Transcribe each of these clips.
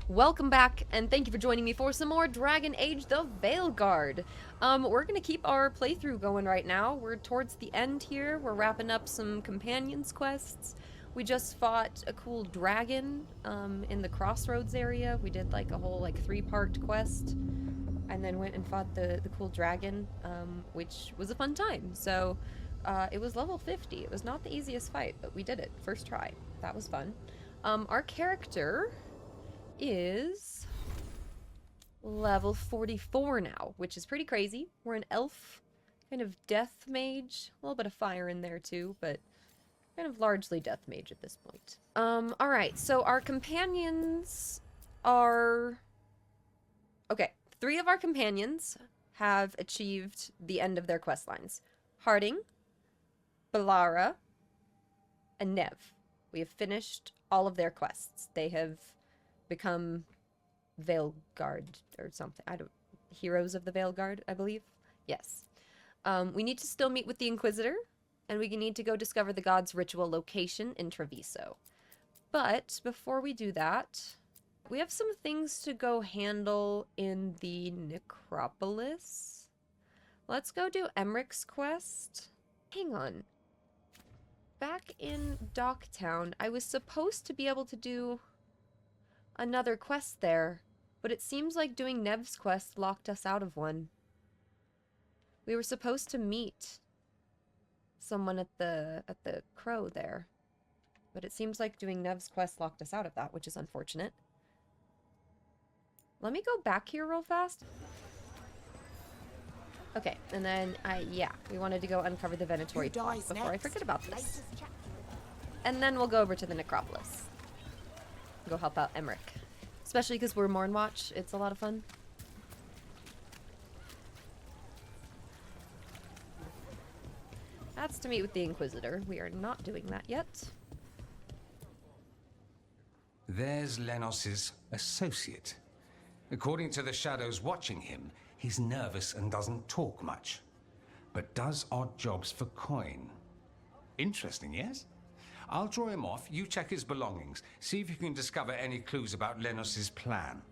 Welcome back, and thank you for joining me for some more Dragon Age the Veilguard. We're gonna keep our playthrough going right now. We're towards the end here. We're wrapping up some companions quests. We just fought a cool dragon in the Crossroads area. We did like a whole like 3-part quest, and then went and fought the cool dragon, which was a fun time. So it was level 50. It was not the easiest fight, but we did it. First try. That was fun. Our character is level 44 now, which is pretty crazy. We're an elf, kind of death mage, a little bit of fire in there too, but kind of largely death mage at this point. Alright, so our companions are... Okay, 3 of our companions have achieved the end of their quest lines. Harding, Balara, and Nev. We have finished all of their quests. They have become Veilguard or something. Heroes of the Veilguard, I believe. Yes. We need to still meet with the Inquisitor, and we need to go discover the god's ritual location in Treviso. But before we do that, we have some things to go handle in the Necropolis. Let's go do Emmrich's quest. Hang on. Back in Docktown, I was supposed to be able to do another quest there, but it seems like doing Nev's quest locked us out of one. We were supposed to meet someone at the Crow there, but it seems like doing Nev's quest locked us out of that, which is unfortunate. Let me go back here real fast. Okay, and then yeah, we wanted to go uncover the Venatori before I forget about this. And then we'll go over to the Necropolis. Go help out Emmrich. Especially because we're Mornwatch. It's a lot of fun. That's to meet with the Inquisitor. We are not doing that yet. There's Lenos's associate. According to the shadows watching him, he's nervous and doesn't talk much, but does odd jobs for coin. Interesting, yes? I'll draw him off, you check his belongings, see if you can discover any clues about Lenos's plan.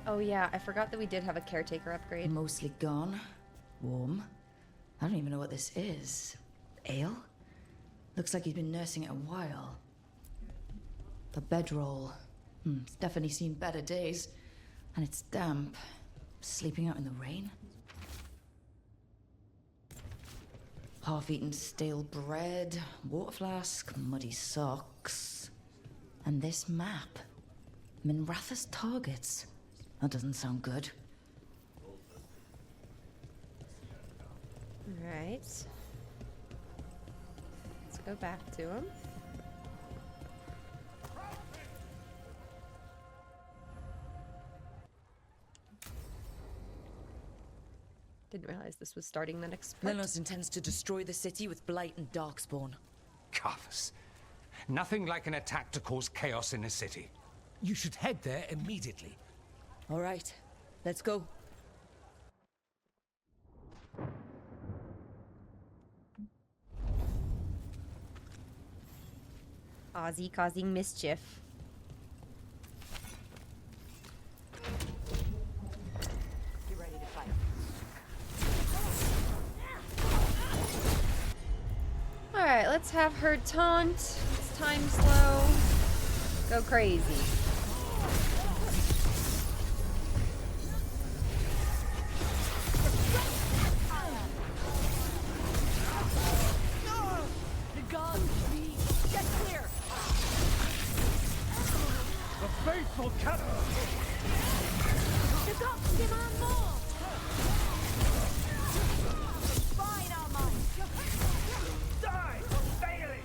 Oh yeah, I forgot that we did have a caretaker upgrade. Mostly gone. Warm. I don't even know what this is. Ale? Looks like he's been nursing it a while. The bedroll. It's definitely seen better days. And it's damp. Sleeping out in the rain. Half-eaten stale bread, water flask, muddy socks. And this map. Minratha's targets. That doesn't sound good. Alright. Let's go back to him. Didn't realize this was starting the next part. Lenos intends to destroy the city with Blight and Darkspawn. Carthus. Nothing like an attack to cause chaos in a city. You should head there immediately. All right, let's go. Ozzy causing mischief. Get ready to fight. Alright, let's have her taunt. It's time slow. Go crazy. Faithful cat! The gods demand more! Find our minds! Die, failing!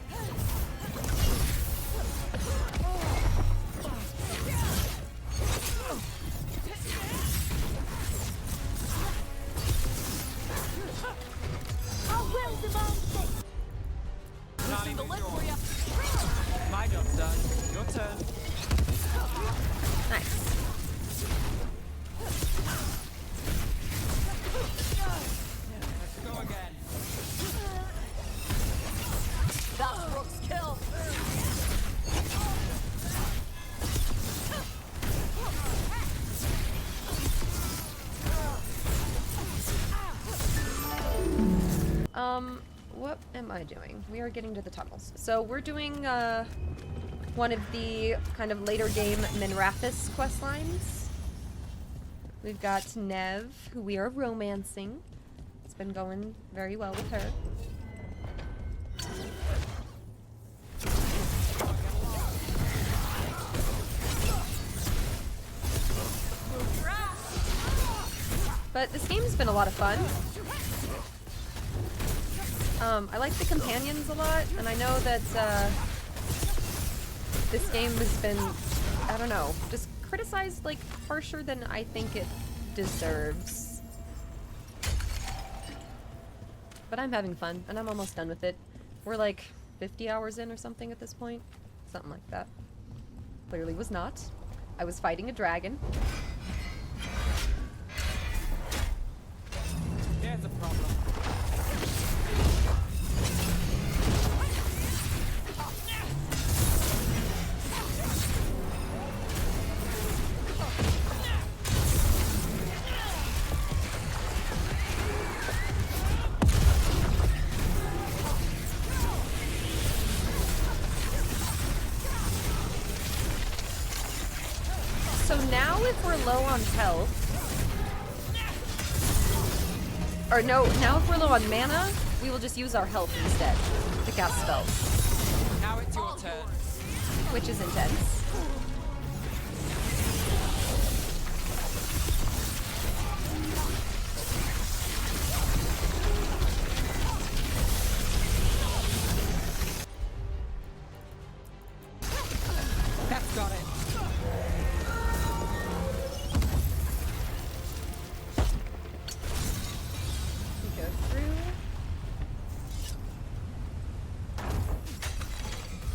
Our will demands it! Can't even join. My job's done. Your turn. Nice. What am I doing? We are getting to the tunnels. So we're doing, one of the kind of later game Minrathis questlines. We've got Nev, who we are romancing. It's been going very well with her. But this game's been a lot of fun. I like the companions a lot, and I know that this game has been, I don't know, just criticized like harsher than I think it deserves. But I'm having fun, and I'm almost done with it. We're like 50 hours in or something at this point. Something like that. Clearly was not. I was fighting a dragon. There's a problem. So now if we're low on health, or no, now if we're low on mana, we will just use our health instead to cast spells, Now it's your turn. which is intense. That's got it. We go through.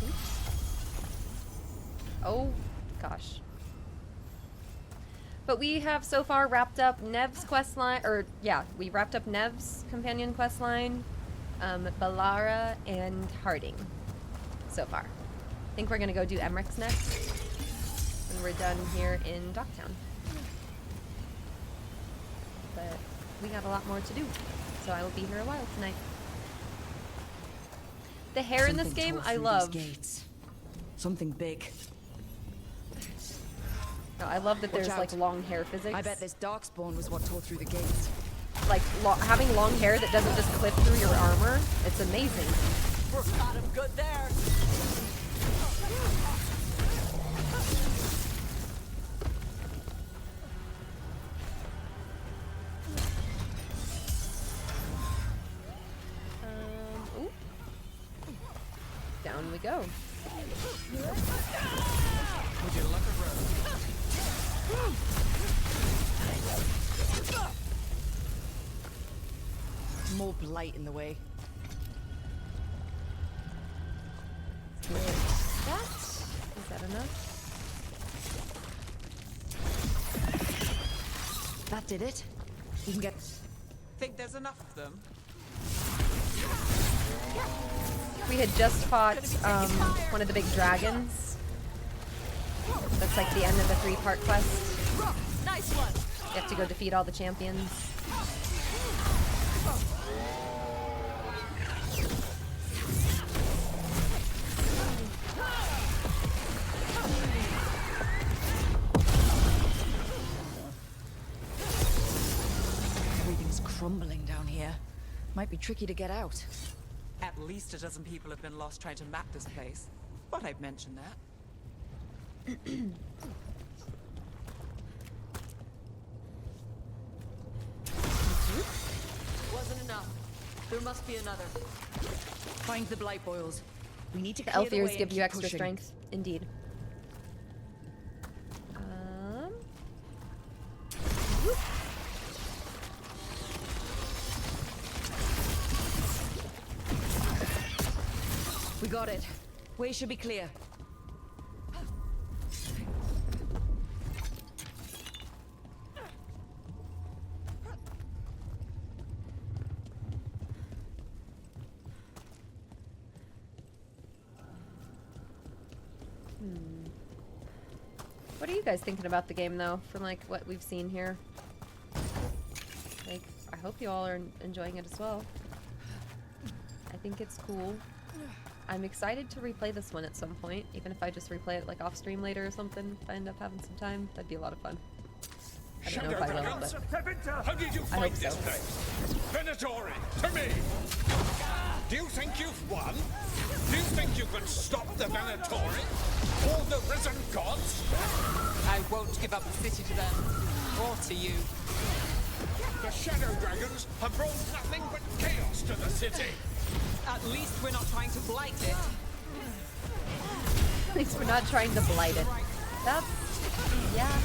Oops. Oh, gosh. But we have so far wrapped up Nev's questline, or yeah, we wrapped up Nev's companion questline, Balara, and Harding so far. I think we're gonna go do Emmrich's next, and we're done here in Docktown. But we got a lot more to do, so I will be here a while tonight. The hair in this Something game, tore I through love. these gates. Something big. No, I love that Watch there's like out. long hair physics. I bet this darkspawn was what tore through the gates. Like having long hair that doesn't just clip through your armor. It's amazing. Got him good there. Ooh. Down we go. Would you like a rose? More blight in the way. That is that enough? That did it. We can get. Think there's enough of them? We had just fought one of the big dragons. That's like the end of the 3-part quest. Rook, nice one. You have to go defeat all the champions. Everything's crumbling down here. Might be tricky to get out. At least a dozen people have been lost trying to map this place. But I'd mention that. Wasn't enough. There must be another. Find the blight boils. We need to The clear the way Elfirs and give you keep extra pushing. strength, indeed. We got it. Way should be clear. What are you guys thinking about the game, though, from like what we've seen here? Like, I hope you all are enjoying it as well. think it's cool. I'm excited to replay this one at some point, even if I just replay it like off stream later or something. If I end up having some time, that'd be a lot of fun. I don't know if I will, but How did you I fight hope this so. place? Venatori, to me! Do you think you've won? Do you think you can stop the Venatori? Or the risen gods? I won't give up the city to them, or to you. The Shadow Dragons have brought nothing but chaos to the city. At least we're not trying to blight it. At least we're not trying to blight it. That's... yeah.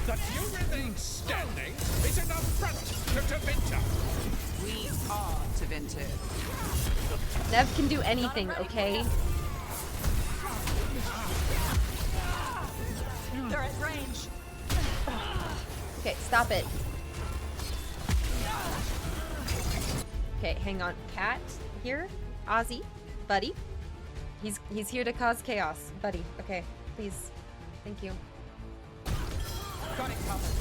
That you remain standing is an affront to Tevinter. We are Tevinter. Nev can do anything, okay? They're at range. Okay, stop it. Okay, hang on. Cat here. Ozzy, buddy. He's here to cause chaos, buddy. Okay, please. Thank you. Got it covered.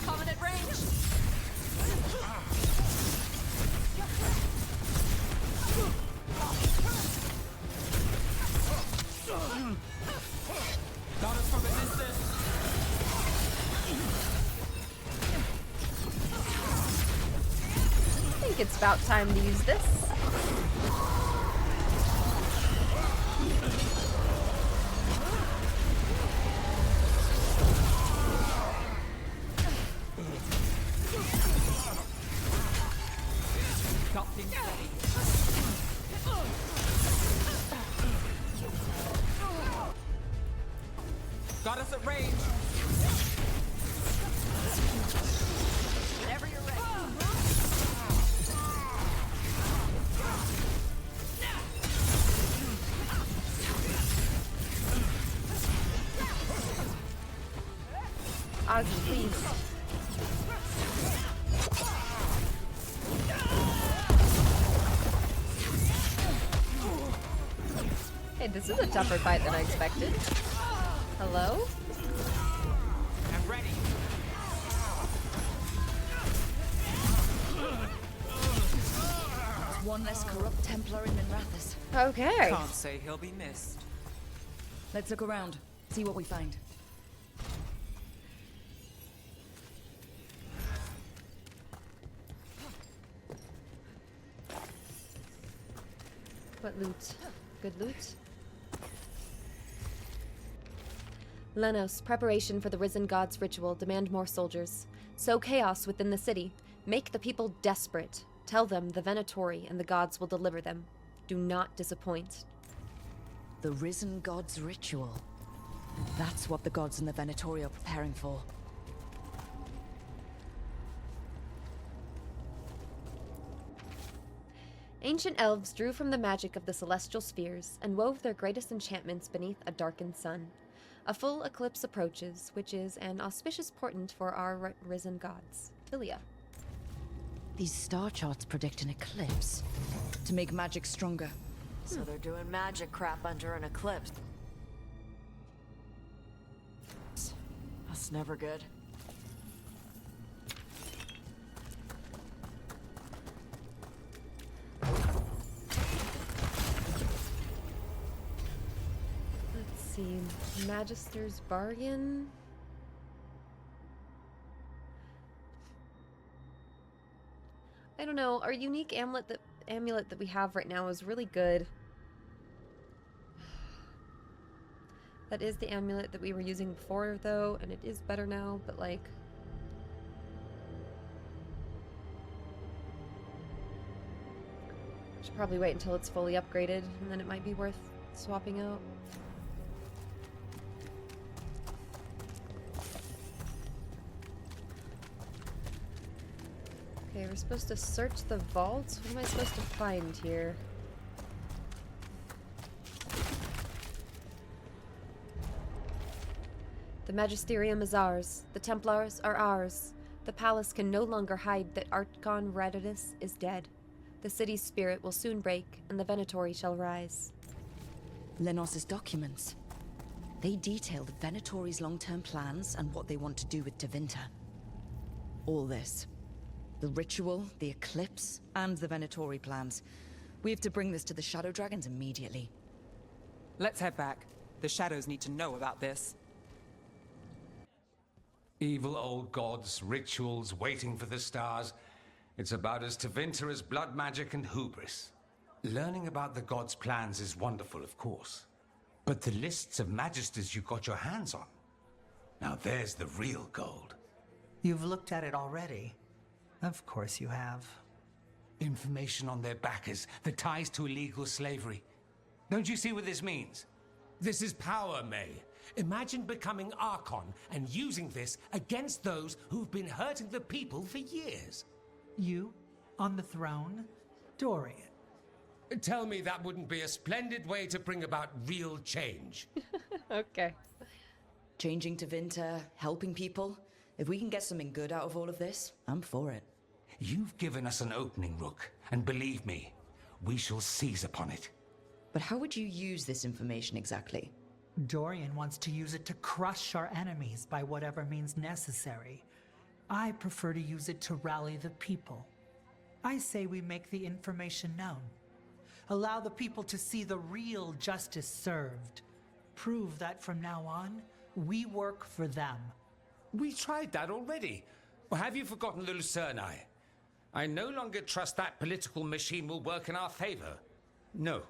Coming at range. Got us from a distance. I think it's about time to use this. Got things ready. Got us at range. Whenever you're ready. Ozzy, please. Hey, this is a tougher fight than I expected. Hello? I'm ready. One less corrupt Templar in Minrathous. Okay. Can't say he'll be missed. Let's look around, see what we find. What loot? Good loot? Lenos, preparation for the Risen God's ritual. Demand more soldiers. Sow chaos within the city. Make the people desperate. Tell them the Venatori and the gods will deliver them. Do not disappoint. The Risen God's ritual. That's what the gods and the Venatori are preparing for. Ancient elves drew from the magic of the celestial spheres and wove their greatest enchantments beneath a darkened sun. A full eclipse approaches, which is an auspicious portent for our risen gods. Philia. These star charts predict an eclipse. To make magic stronger. So they're doing magic crap under an eclipse. That's never good. Let's see. Magister's Bargain. I don't know. Our unique amulet that we have right now is really good. That is the amulet that we were using before, though, and it is better now, but like... should probably wait until it's fully upgraded, and then it might be worth swapping out. Okay, we're supposed to search the vaults. What am I supposed to find here? The Magisterium is ours. The Templars are ours. The palace can no longer hide that Archon Radidus is dead. The city's spirit will soon break, and the Venatori shall rise. Lenos's documents. They detailed Venatori's long-term plans and what they want to do with Tevinter. All this. The ritual, the eclipse, and the Venatori plans. We have to bring this to the Shadow Dragons immediately. Let's head back. The Shadows need to know about this. Evil old gods, rituals, waiting for the stars. It's about as Tevinter as blood magic and hubris. Learning about the gods' plans is wonderful, of course. But the lists of magisters you got your hands on. Now there's the real gold. You've looked at it already. Of course you have. Information on their backers, the ties to illegal slavery. Don't you see what this means? This is power, May. Imagine becoming Archon and using this against those who've been hurting the people for years. You, on the throne, Dorian. Tell me that wouldn't be a splendid way to bring about real change. Okay. Changing Tevinter, helping people. If we can get something good out of all of this, I'm for it. You've given us an opening, Rook, and believe me, we shall seize upon it. But how would you use this information exactly? Dorian wants to use it to crush our enemies by whatever means necessary. I prefer to use it to rally the people. I say we make the information known. Allow the people to see the real justice served. Prove that from now on, we work for them. We tried that already. Or have you forgotten the Lucerni? I no longer trust that political machine will work in our favor. No.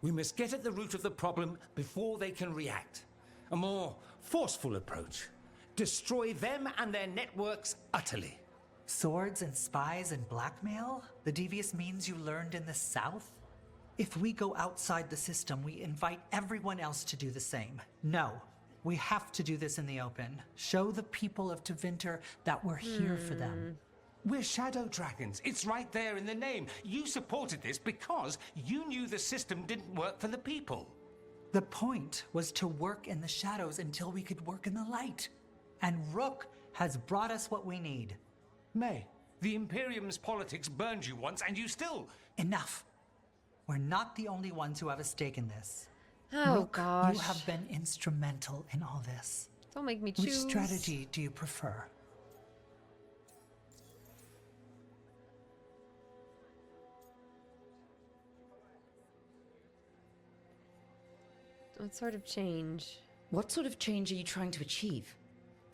We must get at the root of the problem before they can react. A more forceful approach. Destroy them and their networks utterly. Swords and spies and blackmail? The devious means you learned in the South? If we go outside the system, we invite everyone else to do the same. No. We have to do this in the open. Show the people of Tevinter that we're here for them. We're Shadow Dragons. It's right there in the name. You supported this because you knew the system didn't work for the people. The point was to work in the shadows until we could work in the light. And Rook has brought us what we need. May, the Imperium's politics burned you once and you still... Enough. We're not the only ones who have a stake in this. Oh, Rook, gosh. you have been instrumental in all this. Don't make me choose. Which strategy do you prefer? What sort of change? What sort of change are you trying to achieve?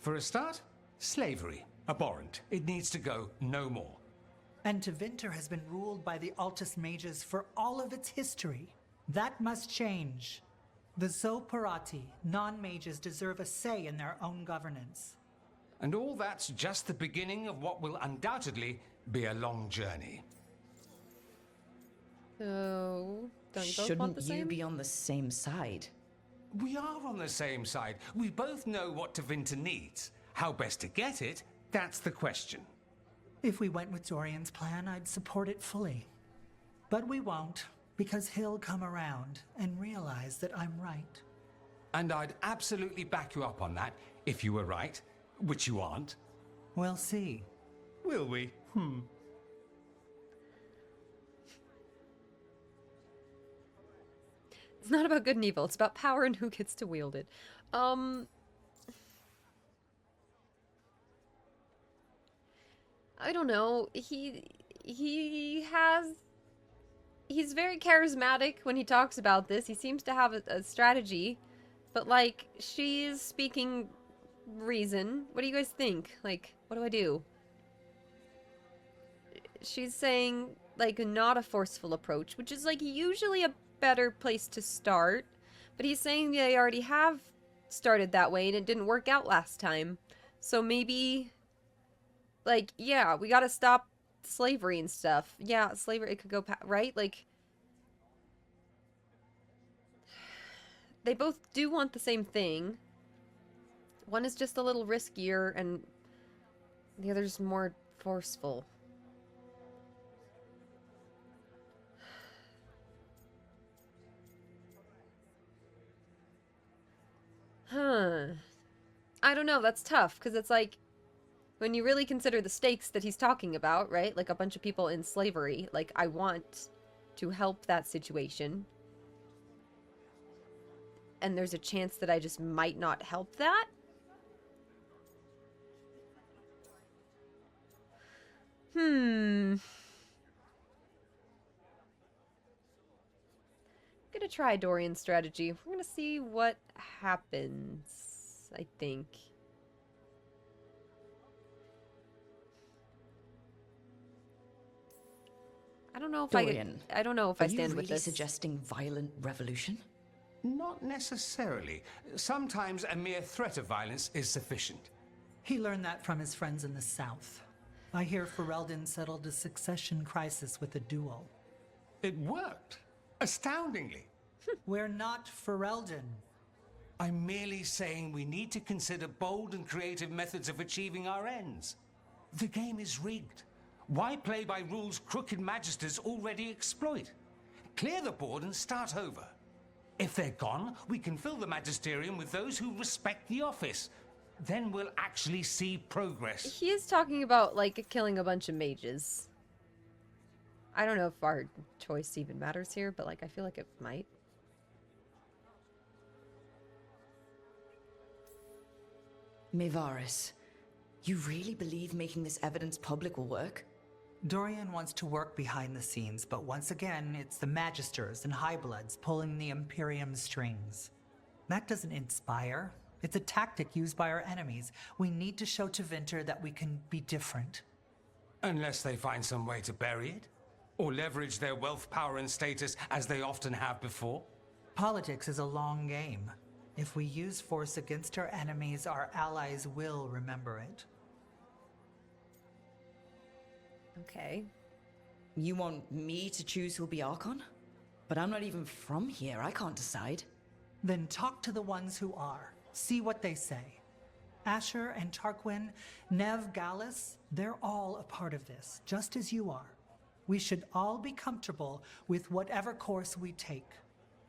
For a start, slavery. Abhorrent. It needs to go no more. And Tevinter has been ruled by the Altus Mages for all of its history. That must change. The Zoparati, non-mages, deserve a say in their own governance. And all that's just the beginning of what will undoubtedly be a long journey. So, don't you both want Shouldn't the you same? be on the same side? We are on the same side. We both know what Tevinter needs. How best to get it, that's the question. If we went with Dorian's plan, I'd support it fully. But we won't, because he'll come around and realize that I'm right. And I'd absolutely back you up on that, if you were right, which you aren't. We'll see. Will we? It's not about good and evil. It's about power and who gets to wield it. I don't know. He's very charismatic when he talks about this. He seems to have a strategy, but like she's speaking reason. What do you guys think? Like, what do I do? She's saying like not a forceful approach, which is like usually a better place to start, but he's saying they already have started that way and it didn't work out last time. So maybe like, yeah, we gotta stop slavery and stuff. Yeah, slavery, it could go right? Like, they both do want the same thing. One is just a little riskier and the other's more forceful. I don't know, that's tough, because it's like, when you really consider the stakes that he's talking about, right? Like a bunch of people in slavery, like, I want to help that situation. and there's a chance that I just might not help that. Gonna try Dorian's strategy. We're gonna see what happens, I think. I don't know if Dorian, I don't know if I stand with Are you really this. suggesting violent revolution? Not necessarily. Sometimes a mere threat of violence is sufficient. He learned that from his friends in the south. I hear Ferelden settled a succession crisis with a duel. It worked. Astoundingly. We're not Ferelden. I'm merely saying we need to consider bold and creative methods of achieving our ends. The game is rigged. Why play by rules crooked magisters already exploit? Clear the board and start over. If they're gone, we can fill the magisterium with those who respect the office. Then we'll actually see progress. He is talking about, like, killing a bunch of mages. I don't know if our choice even matters here, but, like, I feel like it might. Mevaris, you really believe making this evidence public will work? Dorian wants to work behind the scenes, but once again, it's the Magisters and Highbloods pulling the Imperium's strings. That doesn't inspire. It's a tactic used by our enemies. We need to show to Vinter that we can be different. Unless they find some way to bury it? Or leverage their wealth, power, and status as they often have before? Politics is a long game. If we use force against our enemies, our allies will remember it. Okay. You want me to choose who'll be Archon? But I'm not even from here. I can't decide. Then talk to the ones who are. See what they say. Asher and Tarquin, Nev Gallus, they're all a part of this, just as you are. We should all be comfortable with whatever course we take.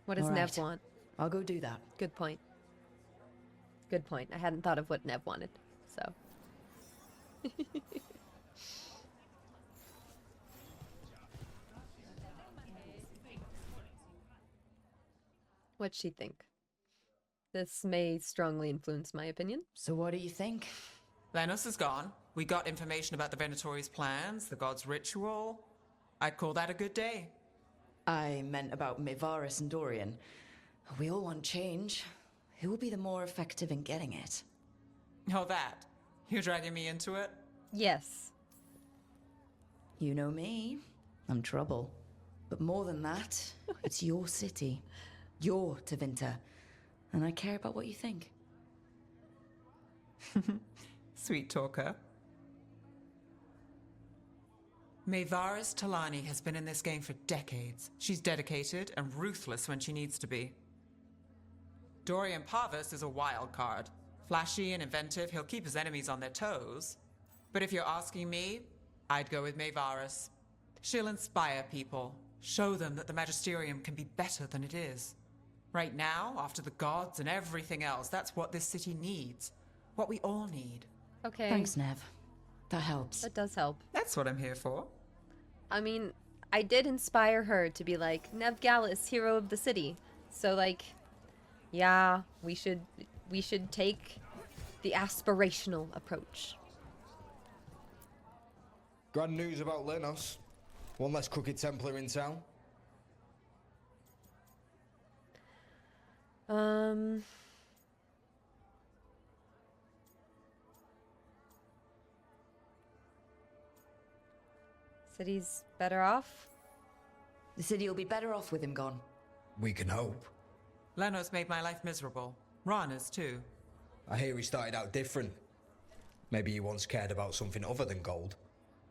What does All Nev right. want? I'll go do that. Good point. Good point. I hadn't thought of what Nev wanted, so. What'd she think? This may strongly influence my opinion. So what do you think? Lenos is gone. We got information about the Venatori's plans, the god's ritual. I'd call that a good day. I meant about Mevaris and Dorian. We all want change. Who will be the more effective in getting it? Oh, that. You're dragging me into it? Yes. You know me. I'm trouble. But more than that, it's your city. You're Tevinter. And I care about what you think. Sweet talker. Mevaris Talani has been in this game for decades. She's dedicated and ruthless when she needs to be. Dorian Parvis is a wild card. Flashy and inventive, he'll keep his enemies on their toes. But if you're asking me, I'd go with Mevaris. She'll inspire people, show them that the Magisterium can be better than it is. Right now, after the gods and everything else, that's what this city needs. What we all need. Okay. Thanks, Nev. That helps. That does help. That's what I'm here for. I mean, I did inspire her to be like, Nev Gallus, hero of the city. So, like, yeah, we should take the aspirational approach. Grand news about Lenos. One less crooked Templar in town. City's better off? The city will be better off with him gone. We can hope. Lenos made my life miserable. Rana's too. I hear he started out different. Maybe he once cared about something other than gold.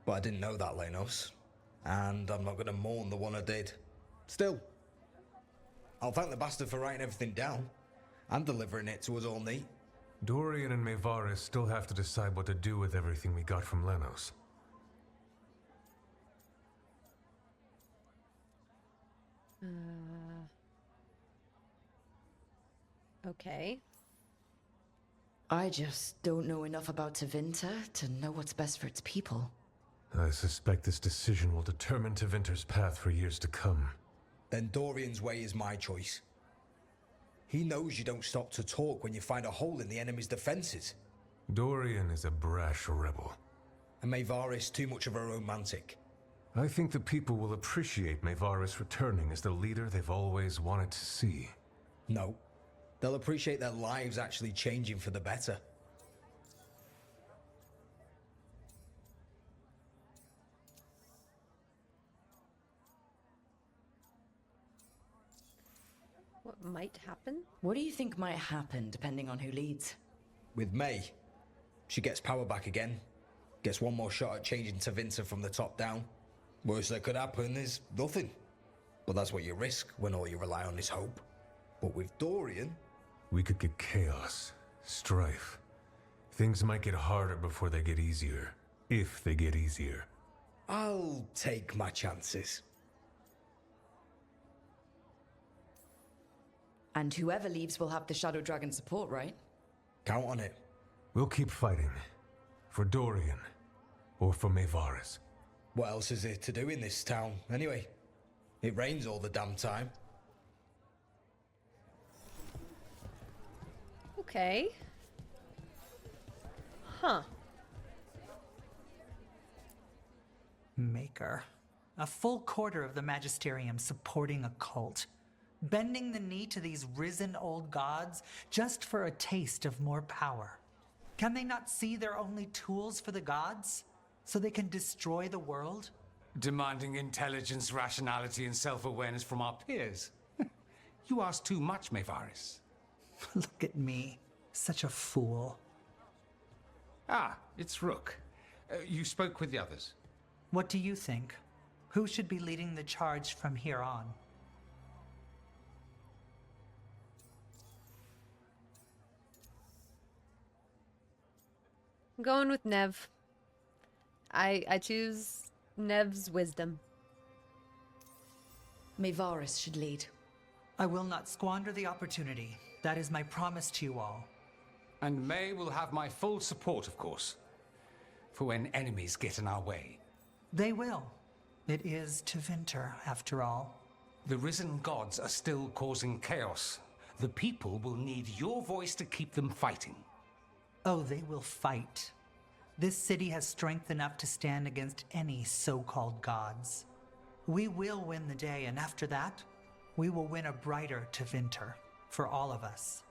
But I didn't know that, Lenos. And I'm not gonna mourn the one I did. Still, I'll thank the bastard for writing everything down. And delivering it to us all neat. Dorian and Mevaris still have to decide what to do with everything we got from Lenos. Okay. I just don't know enough about Tevinter to know what's best for its people. I suspect this decision will determine Tevinter's path for years to come. Then Dorian's way is my choice. He knows you don't stop to talk when you find a hole in the enemy's defenses. Dorian is a brash rebel. And Maevaris too much of a romantic. I think the people will appreciate Maevaris returning as the leader they've always wanted to see. No. They'll appreciate their lives actually changing for the better. What might happen? What do you think might happen depending on who leads? With May, she gets power back again. Gets one more shot at changing Tevinter from the top down. Worst that could happen is nothing. But that's what you risk when all you rely on is hope. But with Dorian... We could get chaos, strife. Things might get harder before they get easier. If they get easier. I'll take my chances. And whoever leaves will have the Shadow Dragon support, right? Count on it. We'll keep fighting. For Dorian. Or for Maevaris. What else is there to do in this town, anyway? It rains all the damn time. Okay. Huh. Maker. A full quarter of the Magisterium supporting a cult. Bending the knee to these risen old gods just for a taste of more power. Can they not see they're only tools for the gods? So they can destroy the world? Demanding intelligence, rationality, and self-awareness from our peers. You ask too much, Maevaris. Look at me. Such a fool. Ah, it's Rook. You spoke with the others. What do you think? Who should be leading the charge from here on? I'm going with Nev. I choose Nev's wisdom. Maevaris should lead. I will not squander the opportunity. That is my promise to you all. And May will have my full support, of course. For when enemies get in our way. They will. It is Tevinter, after all. The risen gods are still causing chaos. The people will need your voice to keep them fighting. Oh, they will fight. This city has strength enough to stand against any so-called gods. We will win the day, and after that, we will win a brighter Tevinter for all of us.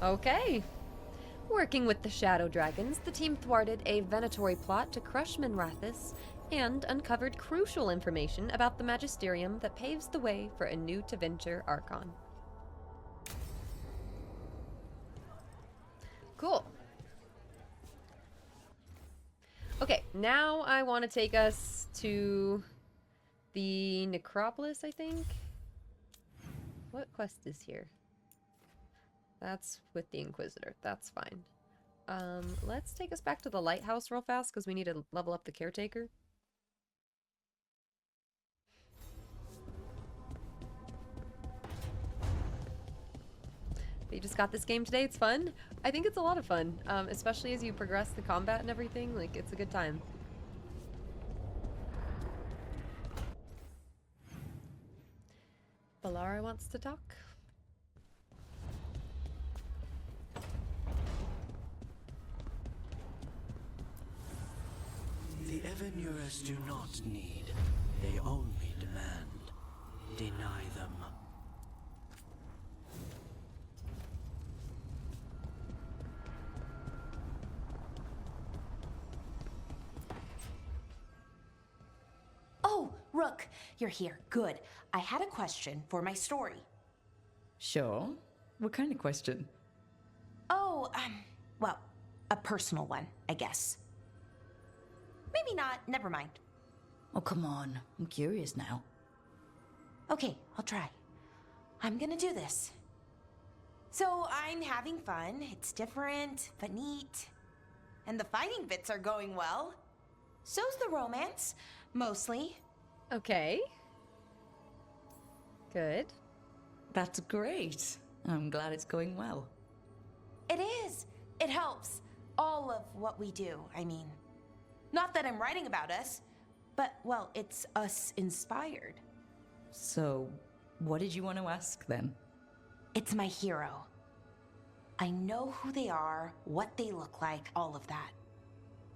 Okay. Working with the Shadow Dragons, the team thwarted a Venatori plot to crush Minrathous and uncovered crucial information about the Magisterium that paves the way for a new Tevinter Archon. Cool. Okay, now I want to take us to the Necropolis, I think. What quest is here? That's with the Inquisitor. That's fine. Let's take us back to the lighthouse real fast because we need to level up the caretaker. But you just got this game today. It's fun. I think it's a lot of fun, especially as you progress the combat and everything. Like, it's a good time. Balara wants to talk. The Evanurers do not need. They only demand. Deny them. Oh, Rook, you're here. Good. I had a question for my story. Sure. What kind of question? Oh, well, a personal one, I guess. Maybe not. Never mind. Oh, come on. I'm curious now. Okay, I'll try. I'm gonna do this. So I'm having fun. It's different, but neat. And the fighting bits are going well. So's the romance, mostly. Okay. Good. That's great. I'm glad it's going well. It is. It helps. All of what we do, I mean. Not that I'm writing about us, but, well, it's us inspired. So, what did you want to ask then? It's my hero. I know who they are, what they look like, all of that.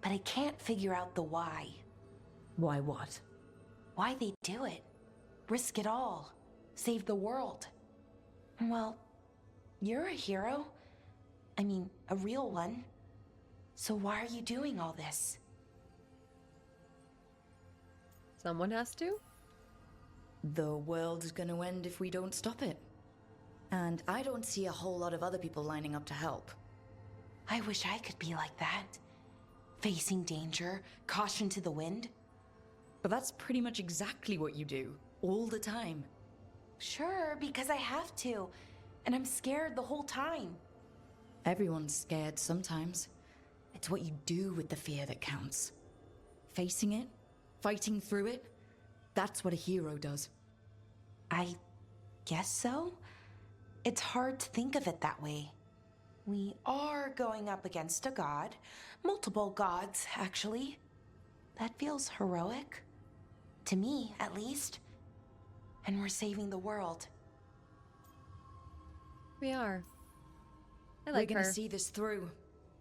But I can't figure out the why. Why what? Why they do it. Risk it all. Save the world. Well, you're a hero. I mean, a real one. So why are you doing all this? Someone has to? The world's gonna end if we don't stop it. And I don't see a whole lot of other people lining up to help. I wish I could be like that. Facing danger, caution to the wind. But that's pretty much exactly what you do, all the time. Sure, because I have to. And I'm scared the whole time. Everyone's scared sometimes. It's what you do with the fear that counts. Facing it, fighting through it, that's what a hero does. I guess so. It's hard to think of it that way. We are going up against a god. Multiple gods, actually. That feels heroic. To me, at least. And we're saving the world. We are. I like We're her. gonna see this through.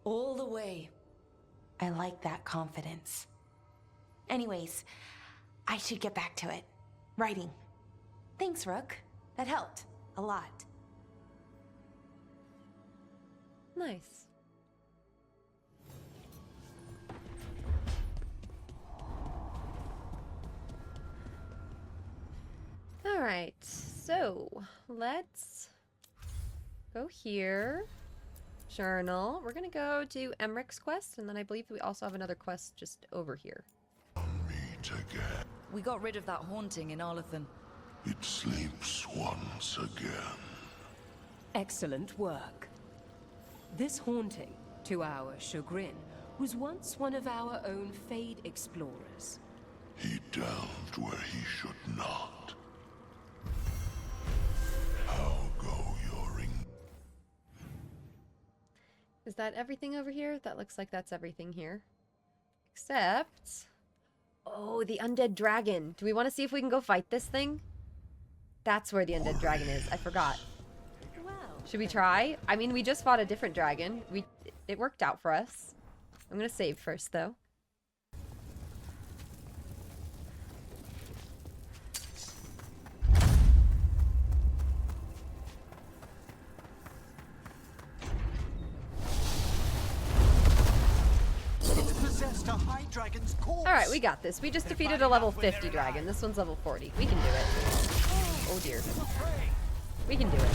All the way. I like that confidence. Anyways, I should get back to it. Writing. Thanks, Rook. That helped. A lot. Nice. Alright, so let's go here. Journal. We're gonna go to Emmrich's quest, and then I believe we also have another quest just over here. Meet again. We got rid of that haunting in Arlathan. It sleeps once again. Excellent work. This haunting, to our chagrin, was once one of our own Fade explorers. He delved where he should not. How go your Is that everything over here? That looks like that's everything here. Except... Oh, the undead dragon. Do we want to see if we can go fight this thing? That's where the undead dragon is. I forgot. Should we try? I mean, we just fought a different dragon. It worked out for us. I'm gonna save first, though. Possessed a high dragon's corpse. Alright, we got this. We just defeated a level 50 dragon. This one's level 40. We can do it. Oh dear. We can do it.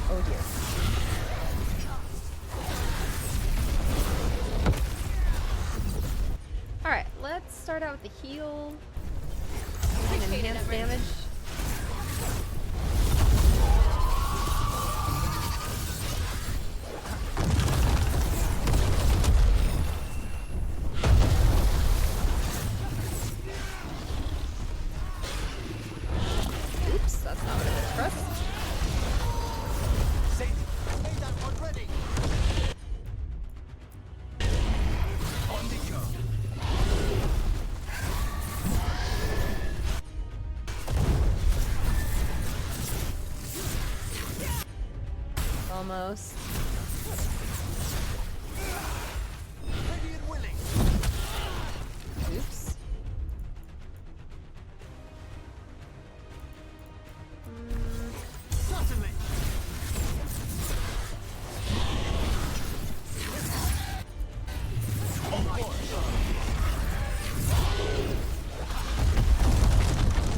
Oh dear. Alright, let's start out with the heal. And enhance damage. Oops, that's not what I meant to press. Made that one ready. On the go. Almost. Ready and willing. Oops. Certainly.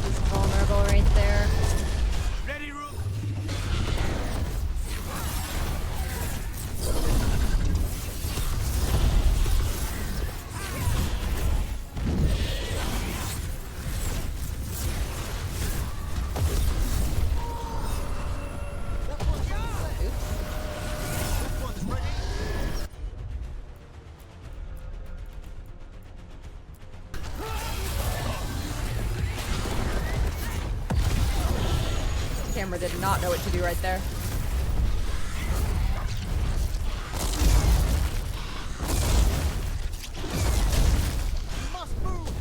This is vulnerable right there. Ready, Rook. This one's ready. Camera did not know what to do right there. Must move.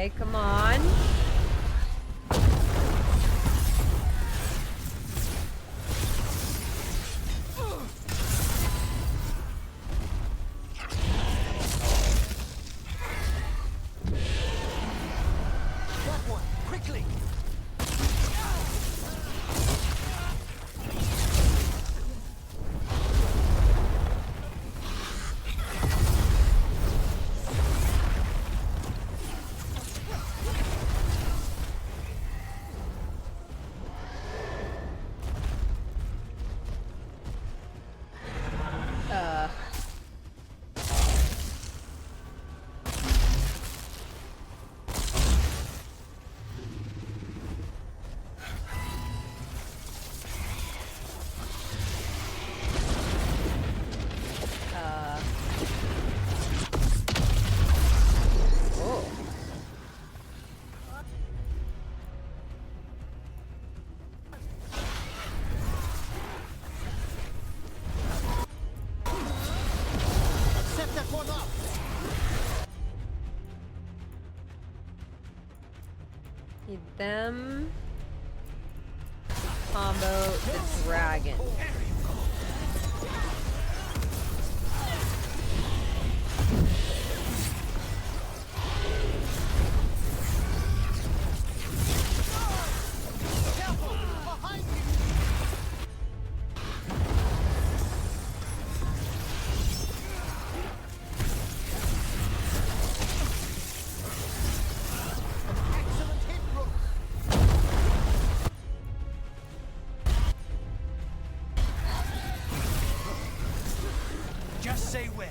Okay, come on. That one, quickly! Set that one up! Need them. Combo the dragon. Careful! Behind you! Excellent hit, Rook! Just say when.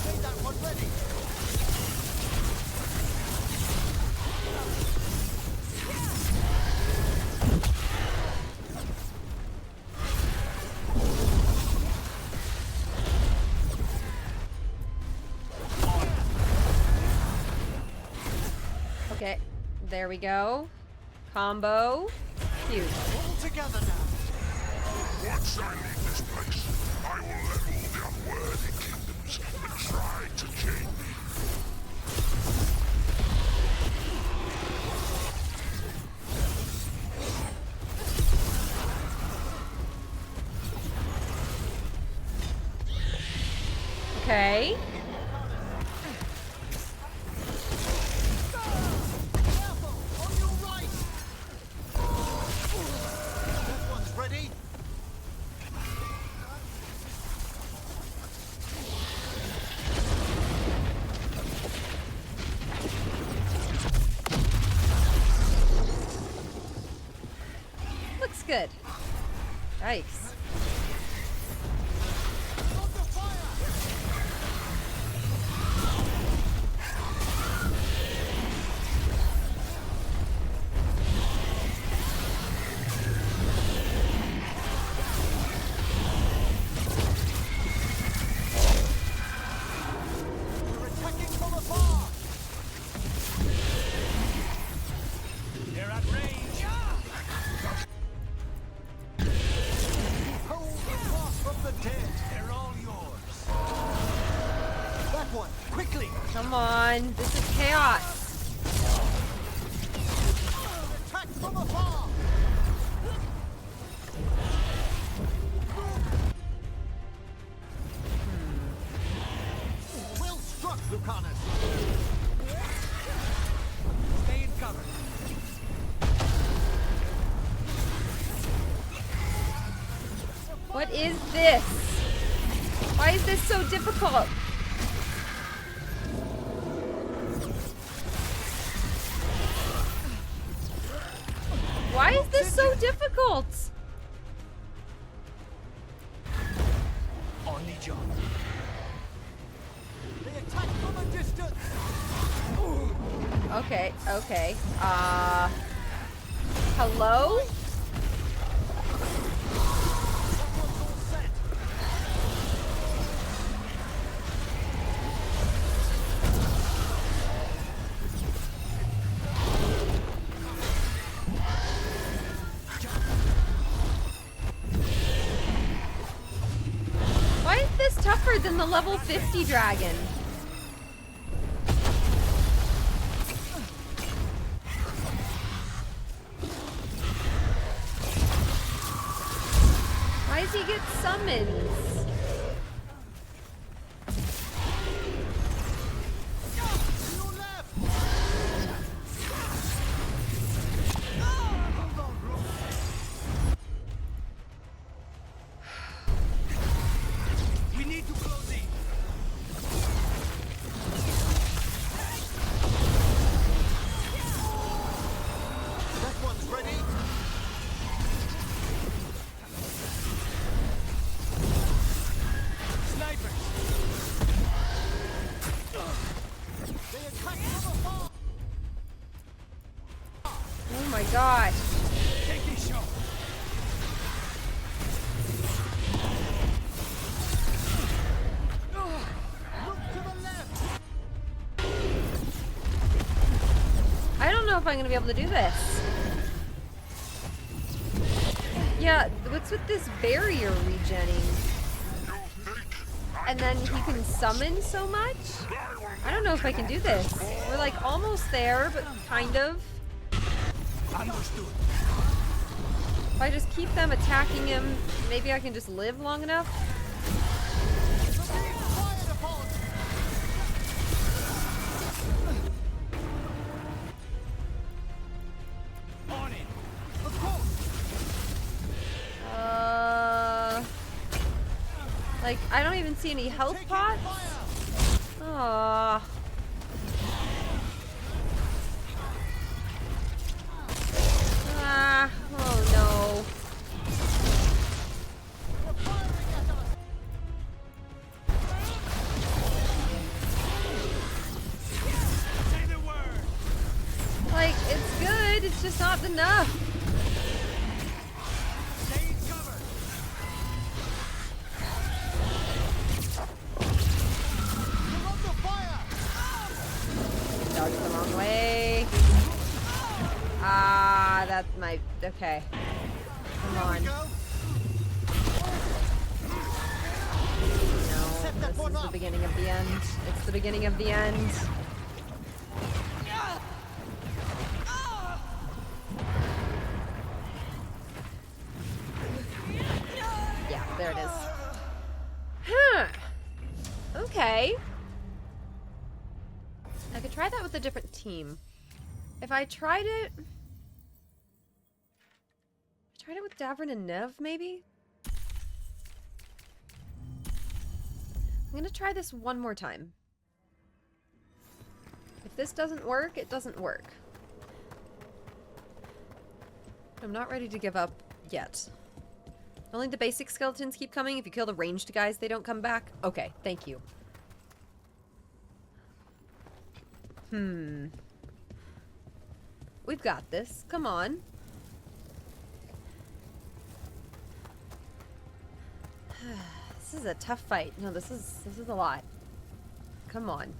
Get that one ready. Okay, there we go. Combo. Huge. All together now. Once I leave this place, I will level the unworthy kingdoms that try to chain me. Okay. Careful! On your right! That one's ready. Looks good. Yikes. Under fire! We're attacking from afar! They're at range! Hold the cross from the dead! They're all yours! That one, quickly! Come on. This is chaos. Attack from afar! Well struck, Lucanus! Stay in cover! What is this? Why is this so difficult? Why is this so difficult? On the job. They attack from a distance! Okay, okay. Hello? That one's all set! than the level 50 dragon. Why does he get summons? We need to close in. That one's ready. Snipers. They attack from afar. Oh my gosh. Take this shot. I don't know if I'm gonna be able to do this. Yeah, what's with this barrier regenning? And then he can summon so much? I don't know if I can do this. We're like almost there, but kind of. Understood. If I just keep them attacking him, maybe I can just live long enough. On it. Of course. Like, I don't even see any health pots. Aww. Ah, oh no. Say the word. Like, it's good, it's just not enough. Stay in cover. You're under fire. Dodged the wrong way. Ah, that's my... Okay. Come on. No, this is the beginning of the end. It's the beginning of the end. Yeah, there it is. Huh. Okay. I could try that with a different team. If I tried it... I tried it with Davrin and Nev, maybe? I'm gonna try this one more time. If this doesn't work, it doesn't work. I'm not ready to give up yet. Only the basic skeletons keep coming. If you kill the ranged guys, they don't come back. Okay, thank you. We've got this. Come on. This is a tough fight. No, this is a lot. Come on.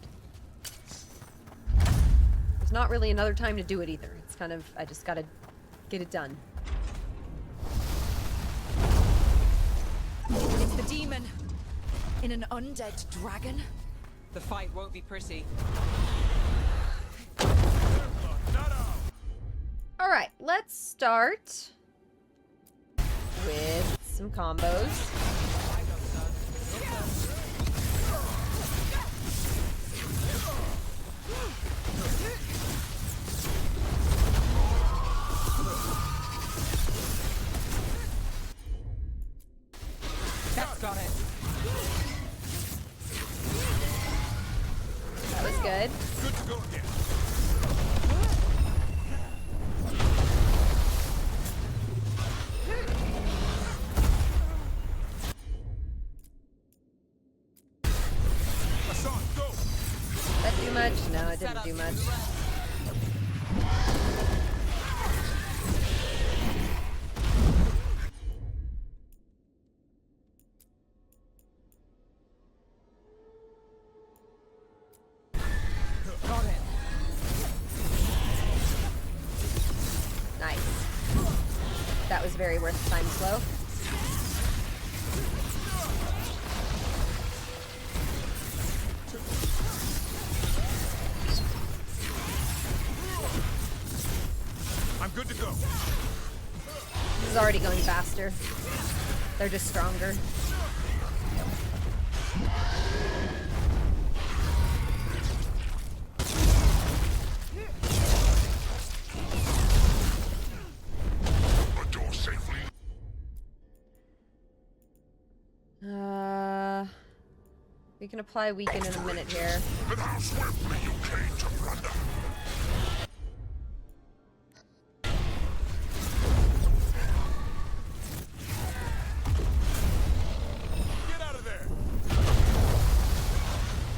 There's not really another time to do it either. It's kind of, I just gotta get it done. It's the demon in an undead dragon. The fight won't be pretty. Alright, let's start with some combos. That's got it. That was good. Good to go again. That do much? No, it didn't do much. Got it. Nice. That was very worth time slow. already going faster. They're just stronger. We can apply weaken in a minute here. But how swiftly you came to plunder. Get out of there!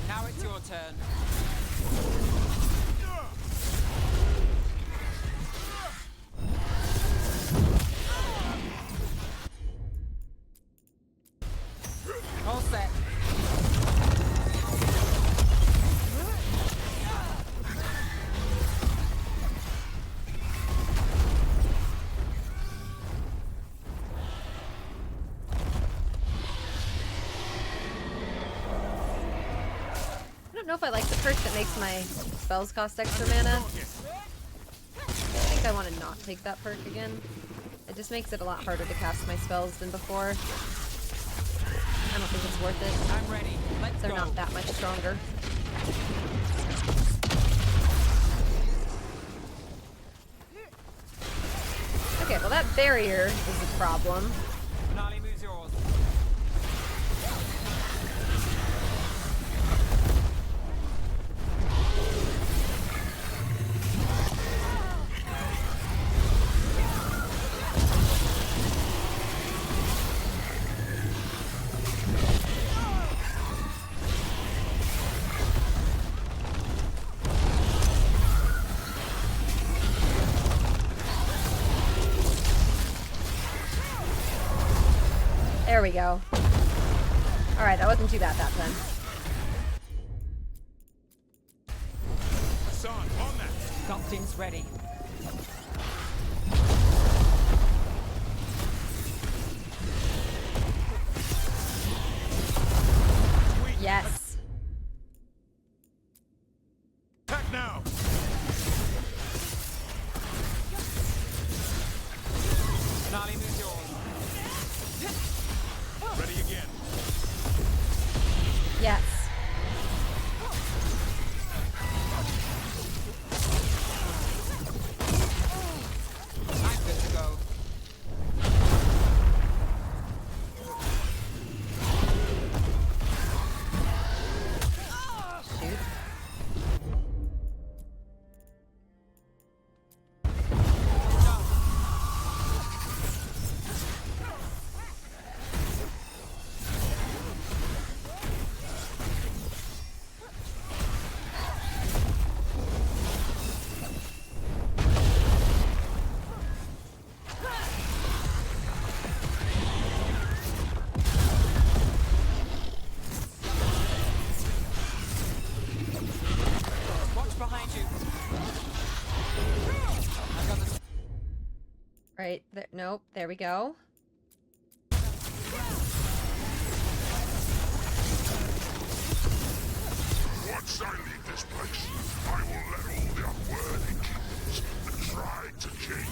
Now it's your turn. All set. I don't know if I like the perk that makes my spells cost extra mana. I think I want to not take that perk again. It just makes it a lot harder to cast my spells than before. I don't think it's worth it. I'm ready. Let's They're go. not that much stronger. Okay, well that barrier is a problem. Finale moves yours. There we go. Alright, that wasn't too bad that time. Son, on that! Sculpting's ready. Yes. Attack now! Finale moves yours. Ready again. Yes. I'm good to go. Shoot. Watch behind you. I got this. Right there. Nope. There we go. Once I leave this place, I will let all the unworthy kingdoms that try to chain me.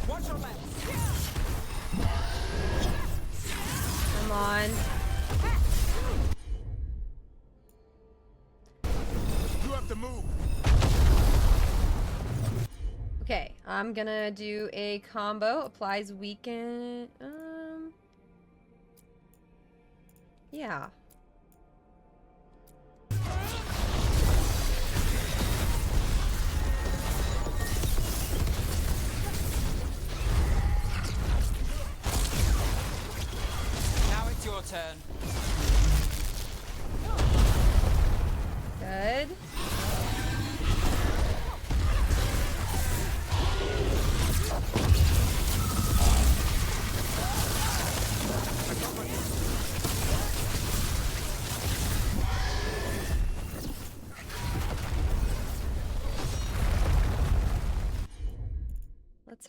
Watch your left. Come on. You have to move! Okay, I'm gonna do a combo. Applies weaken. Yeah. Now it's your turn. Good.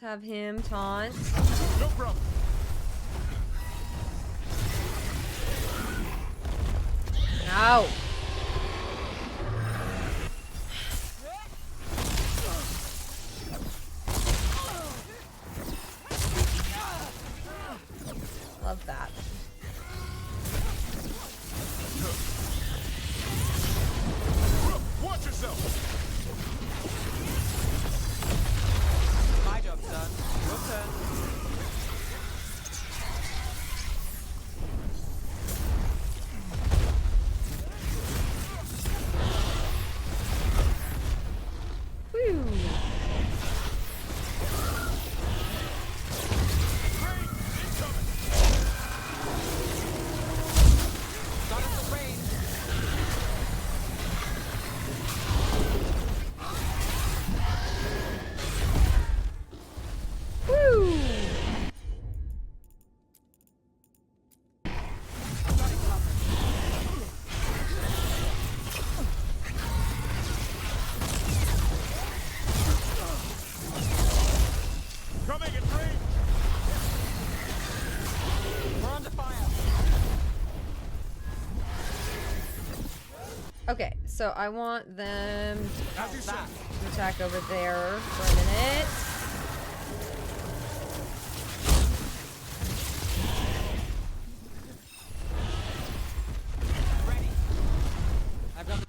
have him taunt. No problem. Ow! Love that. Watch yourself. My job's done. Your turn. Woo! Got us the range. Woo! Coming in range. We're under fire. Okay, so I want them As you said. to attack over there for a minute. Ready. I've got the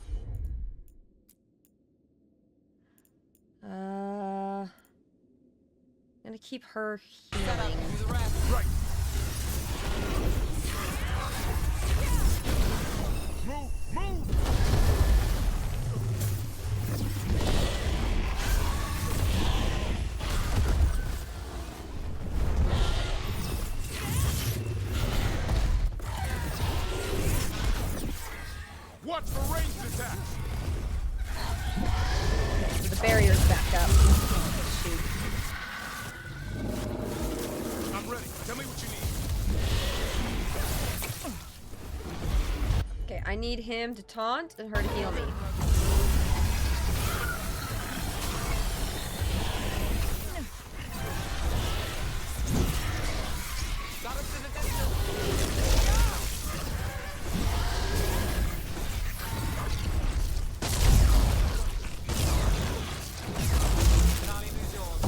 I'm gonna keep her set up. healing. Do the rest. Right. Move, move. Watch for ranged attacks. So the barrier's back up. Shoot. I'm ready. Tell me what you need. Okay, I need him to taunt and her to heal me. Got us in the distance. Finale lose yours.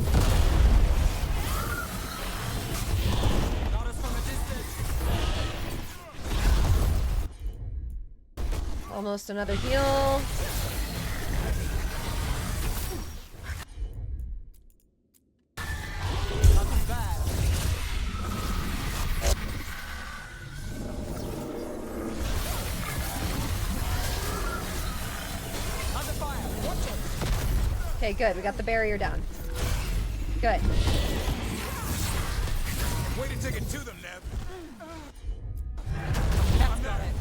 Got us from a distance. Almost another heal. Not too bad. Under fire. Watch it. Okay, good. We got the barrier down. Good. Way to take it to them, Nev. That's got it.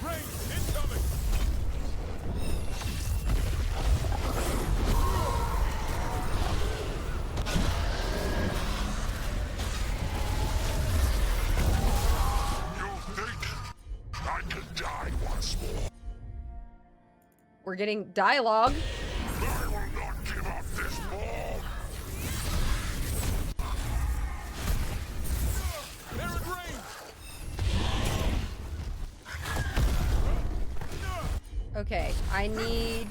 Range incoming. You think I can die once more? We're getting dialogue. I will not give up this ball. They're in range. Okay, I need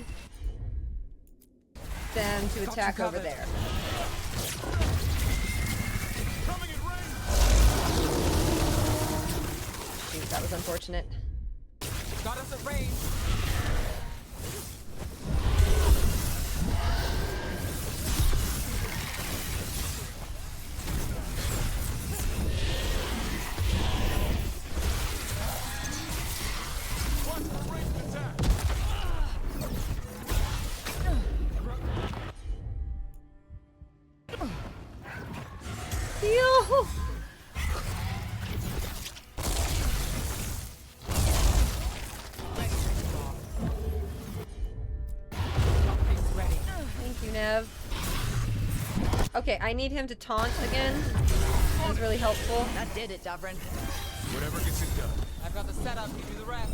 them to attack over there. Coming in range. Shoot, that was unfortunate. Got us at range. Watch for ranged attack. Heal! Ready. Thank you, Nev. Okay, I need him to taunt again. That was really helpful. That did it, Davrin. Whatever gets it done. I've got the setup. You do the rest.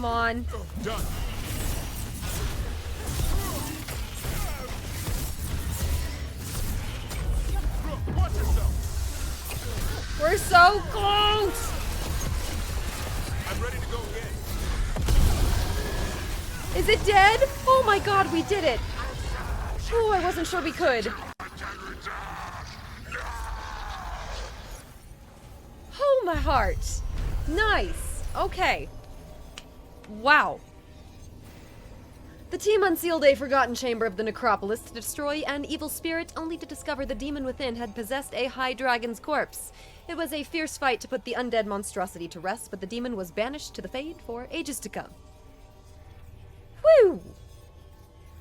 on. Done. Rook, watch yourself. We're so close. I'm ready to go again. Is it dead? Oh my god, we did it. Oh, I wasn't sure we could. Oh, my heart. Nice. Okay. Wow. The team unsealed a forgotten chamber of the necropolis to destroy an evil spirit, only to discover the demon within had possessed a high dragon's corpse. It was a fierce fight to put the undead monstrosity to rest, but the demon was banished to the Fade for ages to come. Whew!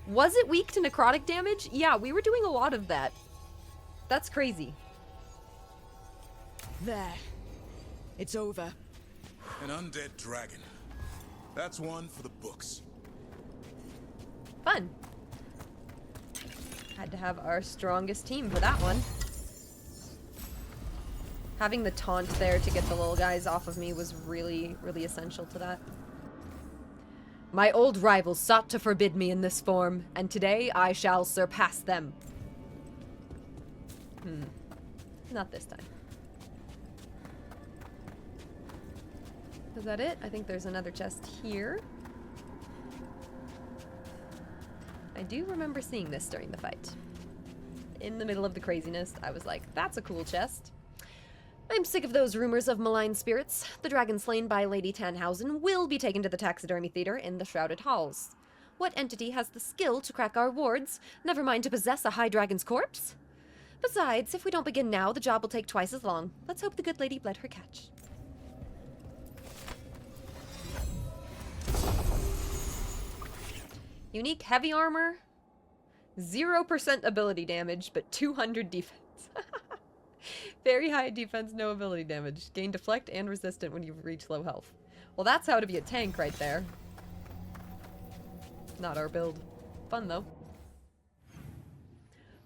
Was it weak to necrotic damage? Yeah, we were doing a lot of that. That's crazy. There. It's over. An undead dragon. That's one for the books. Fun. Had to have our strongest team for that one. Having the taunt there to get the little guys off of me was really, really essential to that. My old rivals sought to forbid me in this form, and today I shall surpass them. Not this time. Is that it? I think there's another chest here. I do remember seeing this during the fight. In the middle of the craziness, I was like, that's a cool chest. I'm sick of those rumors of malign spirits. The dragon slain by Lady Tannhausen will be taken to the taxidermy theater in the Shrouded Halls. What entity has the skill to crack our wards, never mind to possess a high dragon's corpse? Besides, if we don't begin now, the job will take twice as long. Let's hope the good lady bled her catch. Unique heavy armor, 0% ability damage, but 200 defense. Very high defense, no ability damage. Gain deflect and resistant when you reach low health. Well, that's how to be a tank right there. Not our build. Fun, though.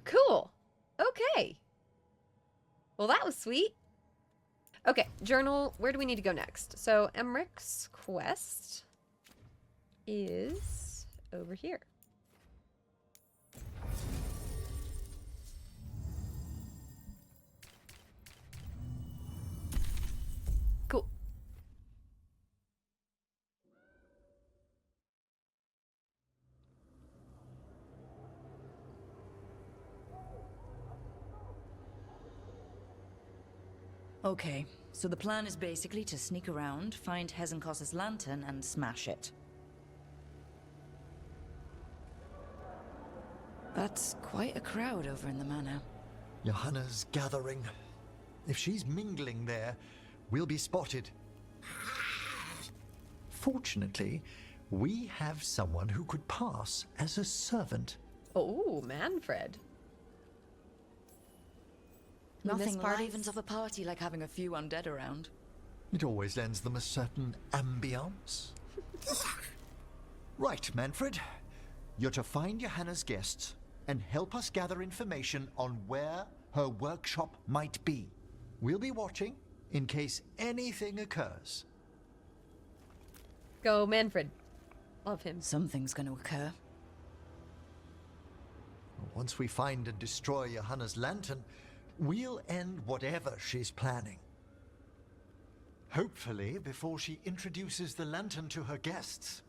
Cool. Okay. Well, that was sweet. Okay, journal. Where do we need to go next? So, Emmrich's quest is over here. Cool. Okay, so the plan is basically to sneak around, find Hezenkoss's lantern, and smash it. That's quite a crowd over in the manor. Johanna's gathering. If she's mingling there, we'll be spotted. Fortunately, we have someone who could pass as a servant. Oh, Manfred. Nothing livens up a party like having a few undead around. It always lends them a certain ambiance. Right, Manfred. You're to find Johanna's guests and help us gather information on where her workshop might be. We'll be watching in case anything occurs. Go, Manfred. Love him. Something's going to occur. Once we find and destroy Johanna's lantern, we'll end whatever she's planning. Hopefully, before she introduces the lantern to her guests.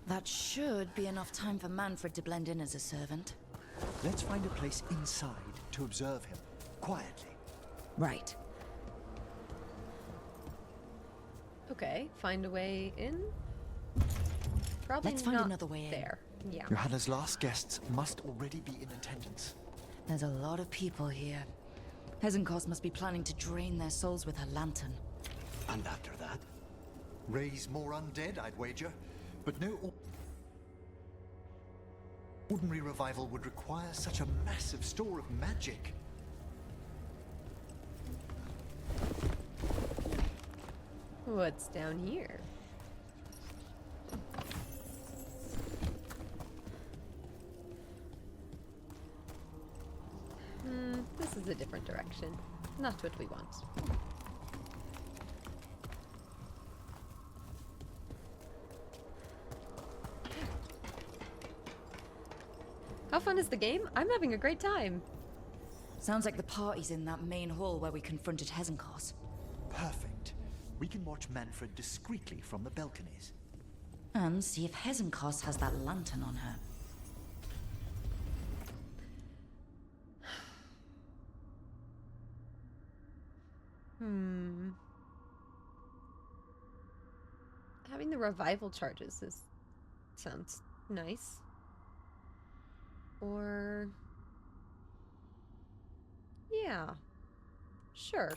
That should be enough time for Manfred to blend in as a servant. Let's find a place inside to observe him, quietly. Right. Okay, find a way in? Probably Let's find not another way in. there. Yeah. Johanna's last guests must already be in attendance. There's a lot of people here. Hezenkoss must be planning to drain their souls with her lantern. And after that? Raise more undead, I'd wager. But no ordinary revival would require such a massive store of magic. What's down here? This is a different direction. Not what we want. How fun is the game? I'm having a great time. Sounds like the party's in that main hall where we confronted Hezenkoss. Perfect. We can watch Manfred discreetly from the balconies. And see if Hezenkoss has that lantern on her. Having the revival charges sounds nice. Or yeah. Sure.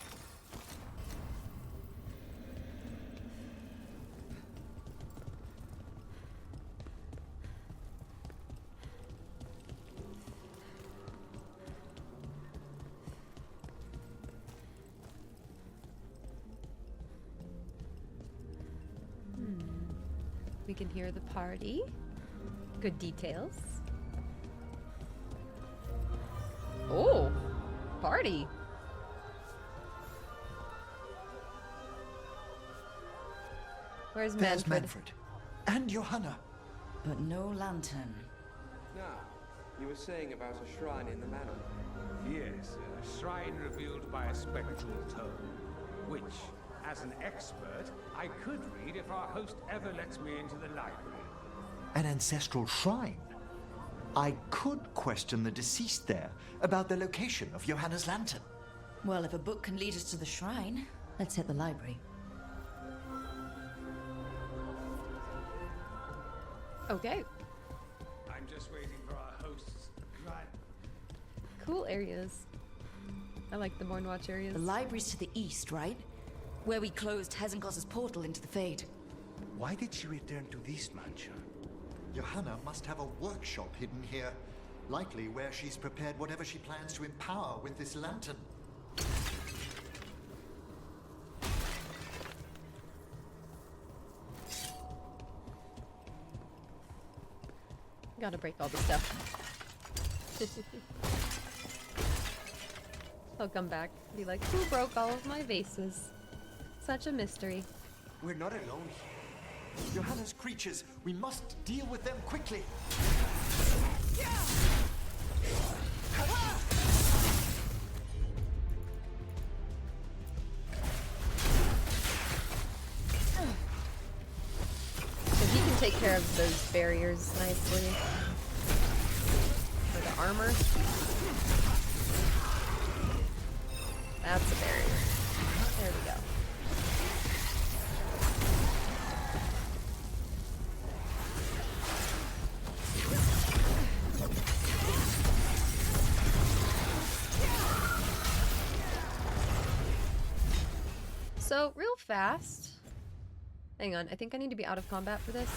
We can hear the party. Good details. Oh, party. Where's There's Manfred? Manfred. And Johanna. But no lantern. Now, you were saying about a shrine in the manor. Yes, a shrine revealed by a spectral tome, which, as an expert, I could read if our host ever lets me into the library. An ancestral shrine. I could question the deceased there about the location of Johanna's lantern. Well, if a book can lead us to the shrine, let's hit the library. Okay. I'm just waiting for our host's right. Cool areas. I like the Mornwatch areas. The library's to the east, right? Where we closed Hezenkoss's portal into the Fade. Why did she return to this mansion? Johanna must have a workshop hidden here. Likely where she's prepared whatever she plans to empower with this lantern. Gotta break all the stuff. He'll come back and be like, who broke all of my vases? Such a mystery. We're not alone here. Johanna's creatures, we must deal with them quickly. So he can take care of those barriers nicely. For the armor. That's a barrier. There we go. So, real fast. Hang on, I think I need to be out of combat for this.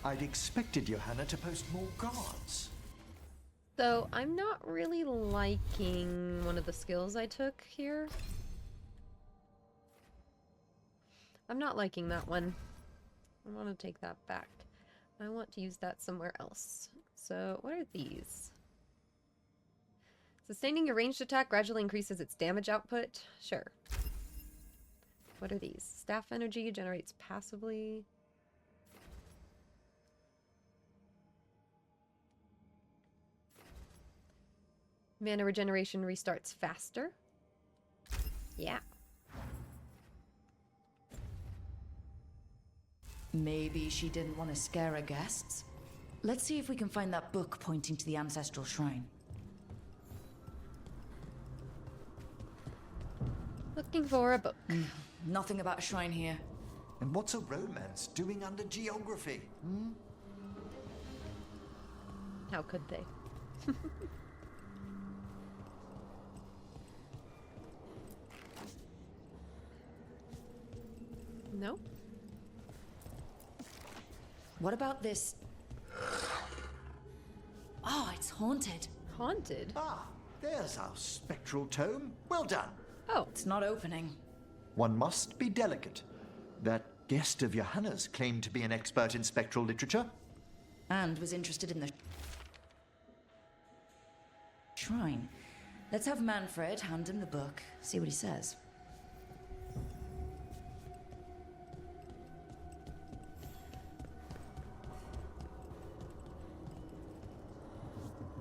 I'd expected Johanna to post more guards. So, I'm not really liking one of the skills I took here. I'm not liking that one. I want to take that back. I want to use that somewhere else. So, what are these? Sustaining your ranged attack gradually increases its damage output. Sure. What are these? Staff energy generates passively. Mana regeneration restarts faster. Yeah. Maybe she didn't want to scare her guests. Let's see if we can find that book pointing to the ancestral shrine. Looking for a book. Nothing about a shrine here. And what's a romance doing under geography? Hmm? How could they? No? What about this? Oh, it's haunted. Haunted? Ah, there's our spectral tome. Well done. Oh. It's not opening. One must be delicate. That guest of Johanna's claimed to be an expert in spectral literature. And was interested in the shrine. Let's have Manfred hand him the book, see what he says.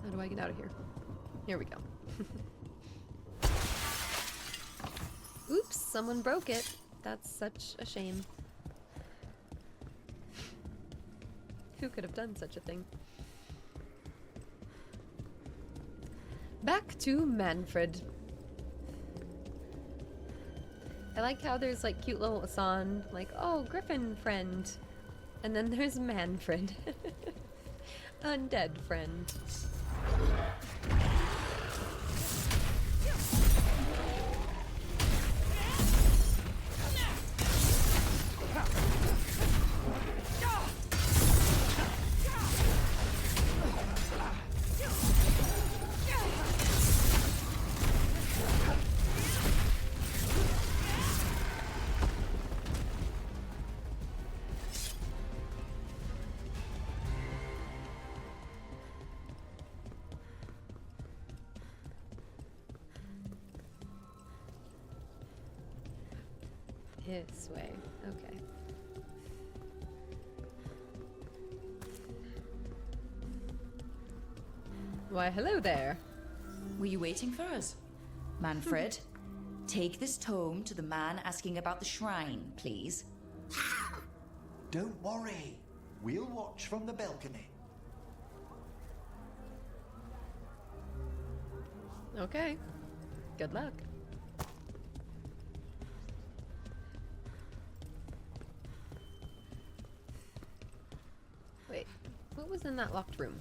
How do I get out of here? Here we go. Oops, someone broke it. That's such a shame. Who could have done such a thing? Back to Manfred. I like how there's like cute little Asan, like, oh, Griffin friend. And then there's Manfred. Undead friend. This way. Okay. Why, hello there. Were you waiting for us? Manfred, take this tome to the man asking about the shrine, please. Don't worry. We'll watch from the balcony. Okay. Good luck. Wait, what was in that locked room?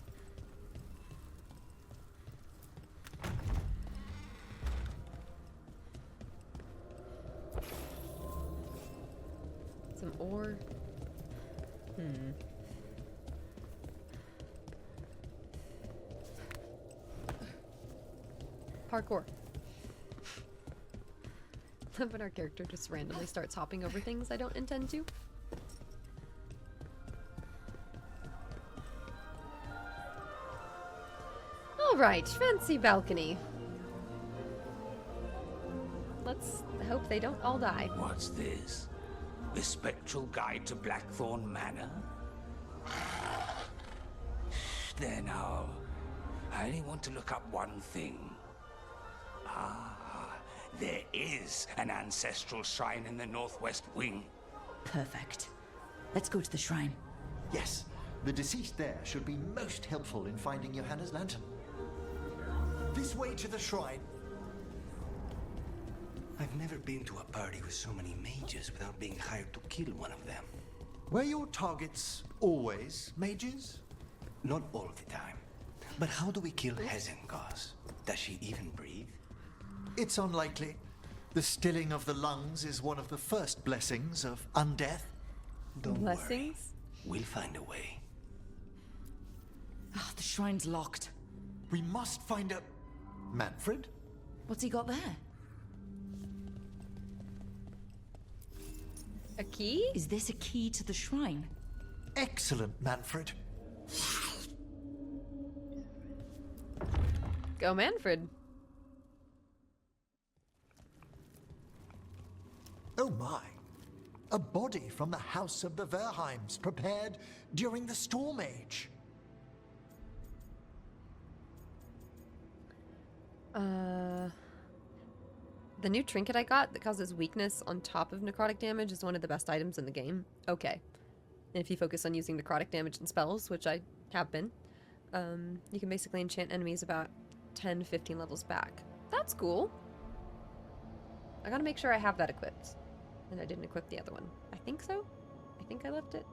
Some ore. Parkour. When our character just randomly starts hopping over things I don't intend to. Alright, fancy balcony. Let's hope they don't all die. What's this? The Spectral Guide to Blackthorn Manor? There now. I only want to look up one thing. Ah, there is an ancestral shrine in the northwest wing. Perfect. Let's go to the shrine. Yes, the deceased there should be most helpful in finding Johanna's lantern. This way to the shrine. I've never been to a party with so many mages without being hired to kill one of them. Were your targets always mages? Not all the time. But how do we kill Hezenkoss? Does she even breathe? It's unlikely. The stilling of the lungs is one of the first blessings of undeath. Don't Blessings? worry. We'll find a way. Ah, the shrine's locked. We must find a... Manfred? What's he got there? A key? Is this a key to the shrine? Excellent, Manfred. Go Manfred. Oh my. A body from the House of the Verheims prepared during the Storm Age. The new trinket I got that causes weakness on top of necrotic damage is one of the best items in the game. Okay. And if you focus on using necrotic damage and spells, which I have been, you can basically enchant enemies about 10 to 15 levels back. That's cool. I gotta make sure I have that equipped. And I didn't equip the other one. I think so. I think I left it.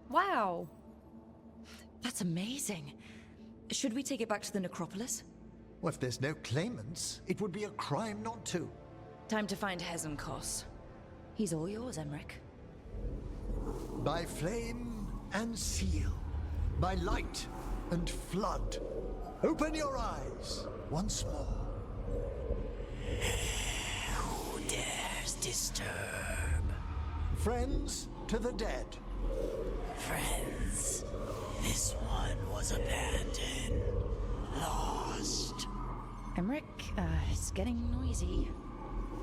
Wow. That's amazing. Should we take it back to the necropolis? Well, if there's no claimants, it would be a crime not to. Time to find Hezenkoss. He's all yours, Emmrich. By flame and seal, by light and flood, open your eyes once more. Who dares disturb? Friends to the dead. Friends, this one was abandoned, lost. Emmrich, it's getting noisy.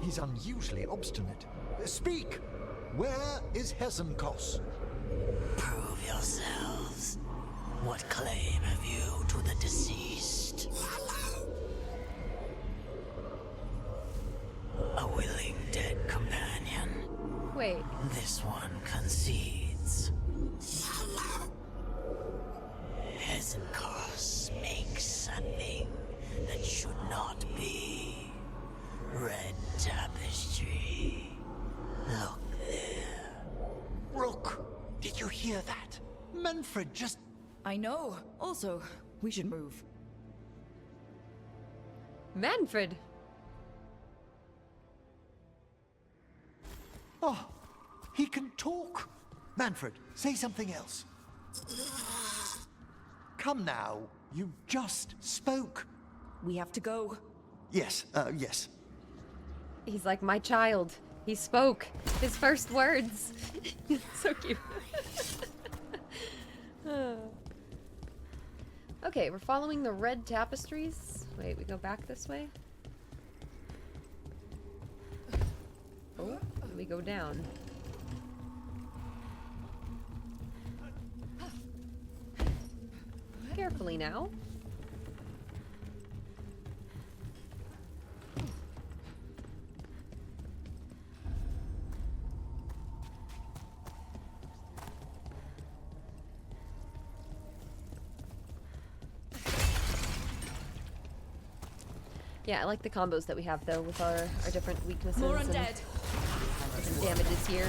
He's unusually obstinate. Speak! Where is Hezenkoss? Prove yourselves. What claim have you to the deceased? A willing dead companion. Wait. This one concedes. Hezenkoss makes a thing that should not be. Red tapestry. Look there. Rook, did you hear that? Manfred just... I know. Also, we should move. Manfred! Oh, he can talk. Manfred, say something else. Come now, you just spoke. We have to go. Yes, yes. He's like my child. He spoke his first words. So cute. Okay, we're following the red tapestries. Wait, we go back this way? Oh, and we go down. Carefully now. Yeah, I like the combos that we have though with our different weaknesses. More and undead. different damages here.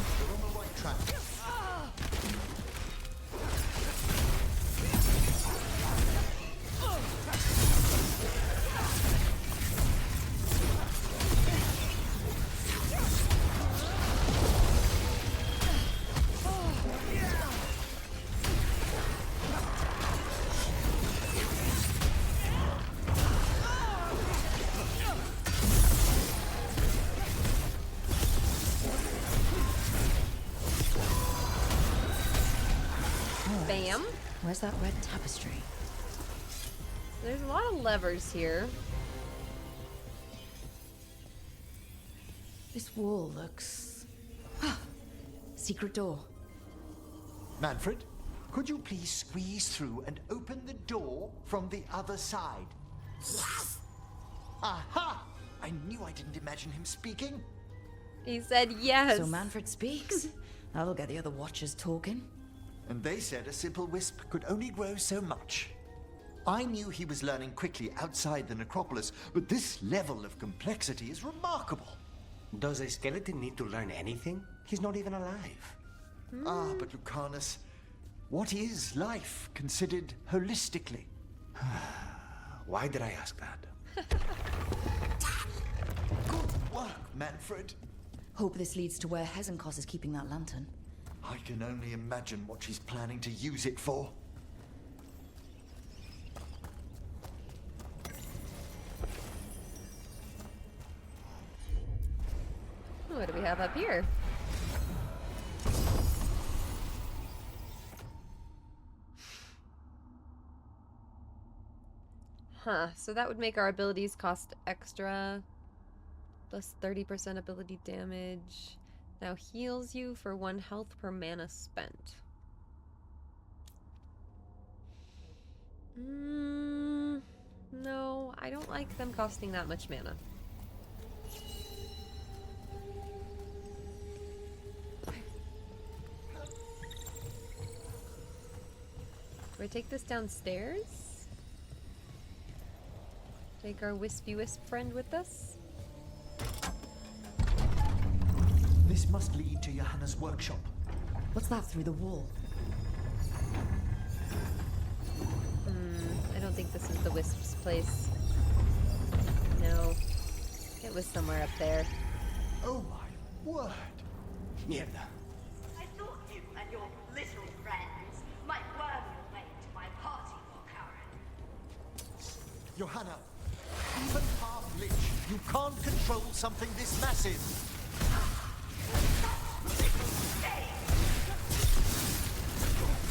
Bam. Where's that red tapestry? There's a lot of levers here. This wall looks... Secret door. Manfred, could you please squeeze through and open the door from the other side? Aha! I knew I didn't imagine him speaking. He said yes. So Manfred speaks? That'll get the other watchers talking. And they said a simple wisp could only grow so much. I knew he was learning quickly outside the necropolis, but this level of complexity is remarkable. Does a skeleton need to learn anything? He's not even alive. Ah, but Lucanus, what is life considered holistically? Why did I ask that? Good work, Manfred. Hope this leads to where Hezenkoss is keeping that lantern. I can only imagine what she's planning to use it for. What do we have up here? Huh, so that would make our abilities cost extra. Plus 30% ability damage. Now heals you for 1 health per mana spent. No, I don't like them costing that much mana. Do I take this downstairs? Take our wispy wisp friend with us? This must lead to Johanna's workshop. What's that through the wall? I don't think this is the wisp's place. No. It was somewhere up there. Oh my word! Mierda. I thought you and your Johanna, even half-lich, you can't control something this massive.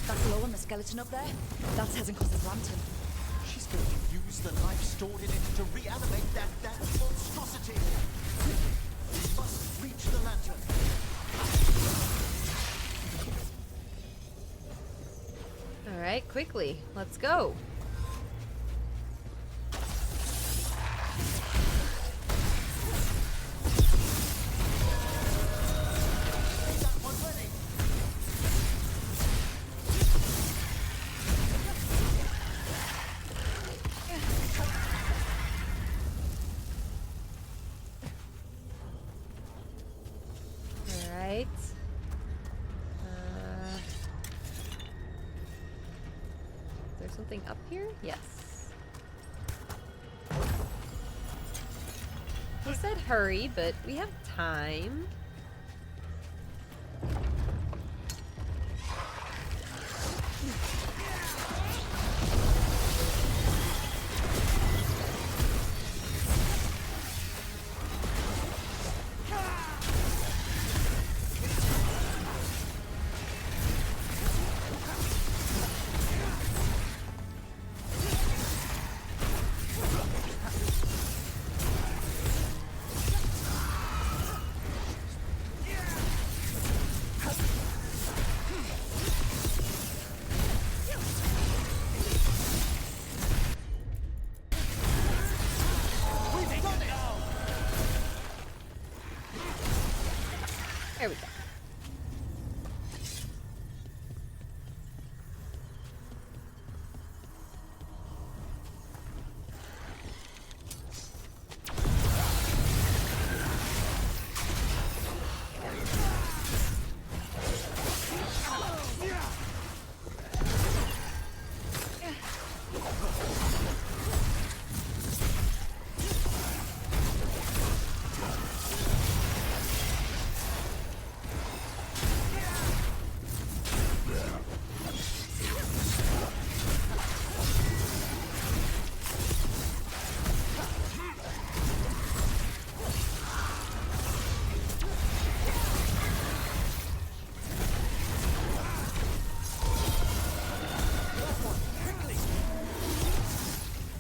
That glow on the skeleton up there? That's Hezenkoss's lantern. She's going to use the life stored in it to reanimate that monstrosity. We must reach the lantern. Alright, quickly. Let's go. Alright. Is there something up here? Yes. He said hurry, but we have time. There we go.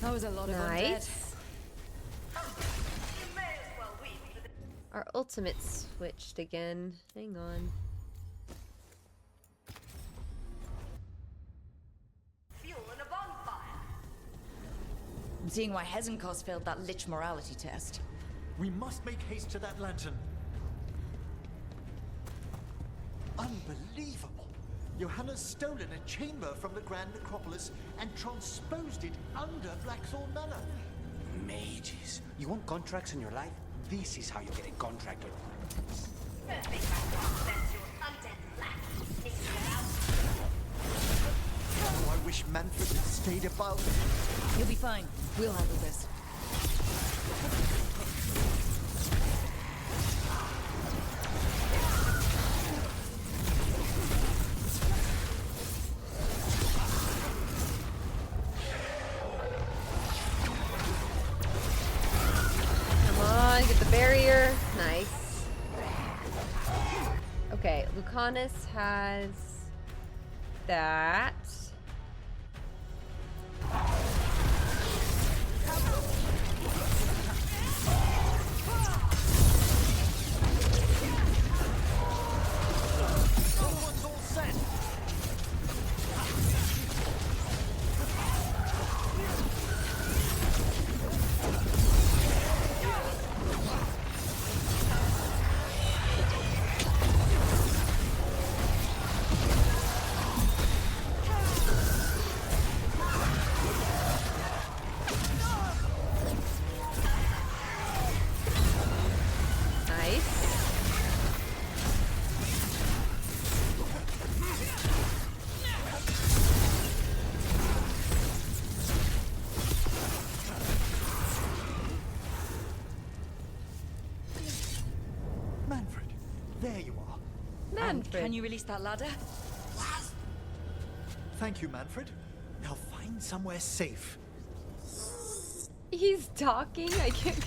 That was a lot of undead. Nice. Our ultimate switched again. Hang on. I'm seeing why Hezenkoss failed that lich morality test. We must make haste to that lantern. Unbelievable! Johanna's stolen a chamber from the Grand Necropolis and transposed it under Blackthorn Manor. Mages. You want contracts in your life? This is how you get a contract. Oh, I wish Manfred had stayed about. You'll be fine. We'll handle this. Barrier. Nice. Okay, Lucanus has that. Someone's all set. There you are. Manfred. Can you release that ladder? Thank you, Manfred. Now find somewhere safe. He's talking? I can't.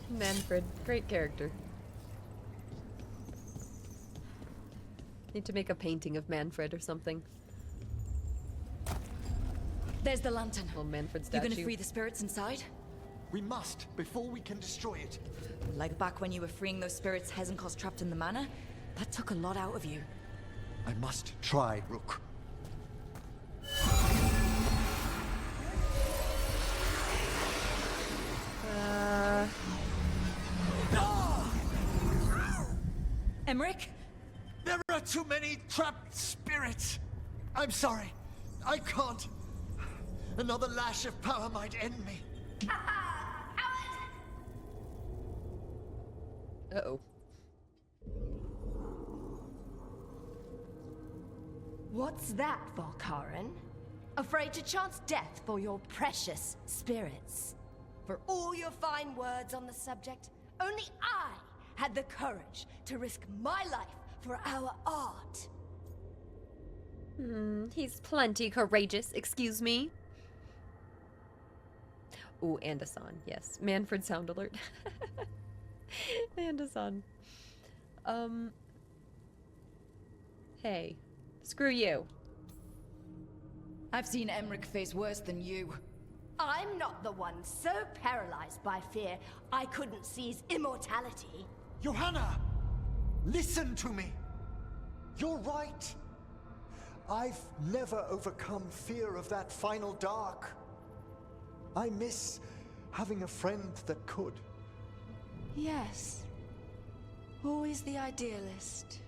Manfred, great character. Need to make a painting of Manfred or something. There's the lantern. Little Manfred You statue. gonna free the spirits inside? We must, before we can destroy it. Like back when you were freeing those spirits Hezenkoss trapped in the manor? That took a lot out of you. I must try, Rook. Emmrich? There are too many trapped spirits. I'm sorry. I can't. Another lash of power might end me. Uh-oh. What's that, Volkaren? Afraid to chance death for your precious spirits? For all your fine words on the subject, only I had the courage to risk my life for our art. He's plenty courageous, excuse me. Ooh, and a son, yes. Manfred sound alert. And a son. Hey, screw you. I've seen Emmrich face worse than you. I'm not the one so paralyzed by fear I couldn't seize immortality. Johanna! Listen to me! You're right. I've never overcome fear of that final dark. I miss having a friend that could. Yes. Always the idealist.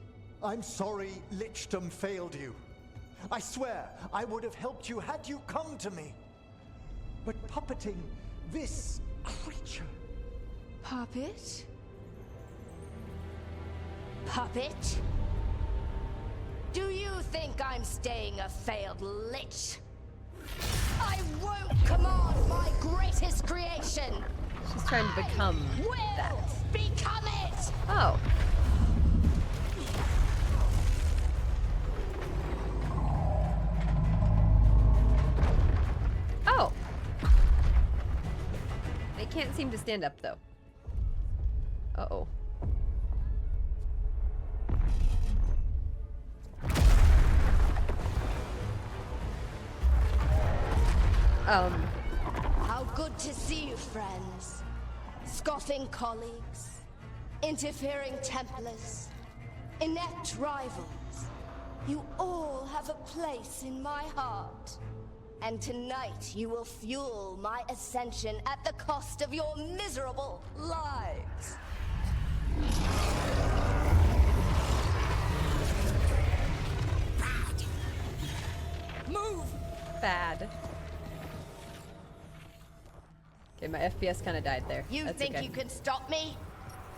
I'm sorry Lichdom failed you. I swear I would have helped you had you come to me. But puppeting this creature... Puppet? Puppet? Do you think I'm staying a failed lich? I won't command my greatest creation! She's trying to become that. Become it! Oh. Oh. They can't seem to stand up, though. Uh-oh. How good to see you, friends. Scoffing colleagues, interfering Templars, inept rivals. You all have a place in my heart. And tonight you will fuel my ascension at the cost of your miserable lives. Move! Bad. Okay, my FPS kind of died there. You That's think okay. you can stop me?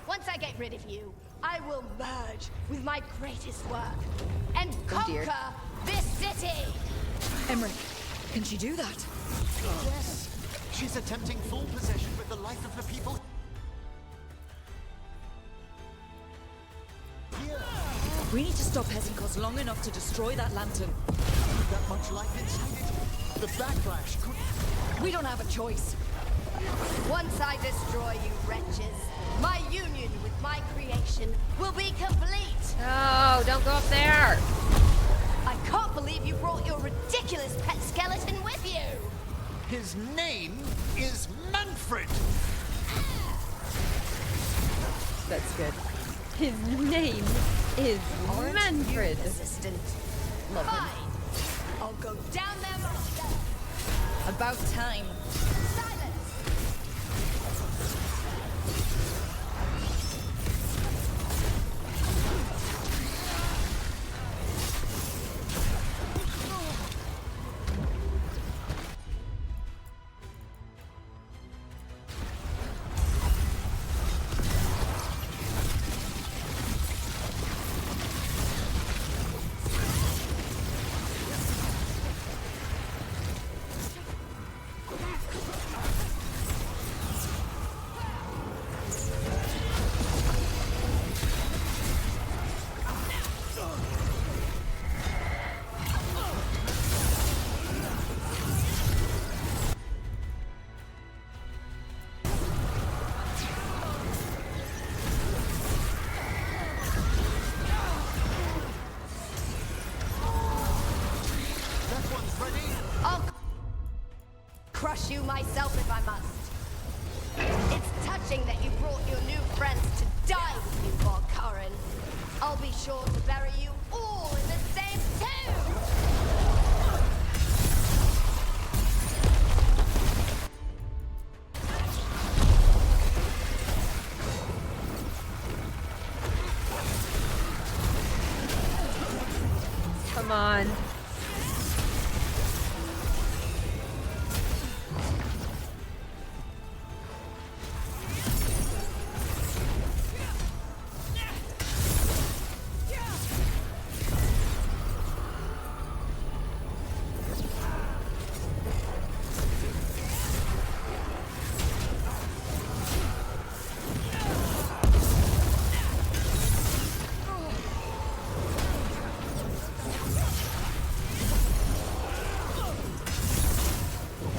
Once I get rid of you, I will merge with my greatest work and dear. conquer this city! Emmrich, can she do that? Yes! She's attempting full possession with the life of the people. Here! We need to stop Hezenkoss long enough to destroy that lantern. With that much life inside it, the backlash could... We don't have a choice. Once I destroy you wretches, my union with my creation will be complete! No, don't go up there! I can't believe you brought your ridiculous pet skeleton with you! His name is Manfred! That's good. His name is Manfred. Assistant. Love him. Fine. I'll go down there myself. About time. Silence! crush you myself if I must. It's touching that you brought your new friends to die with you, Valkarin. I'll be sure to bury you all in the same tomb! Come on.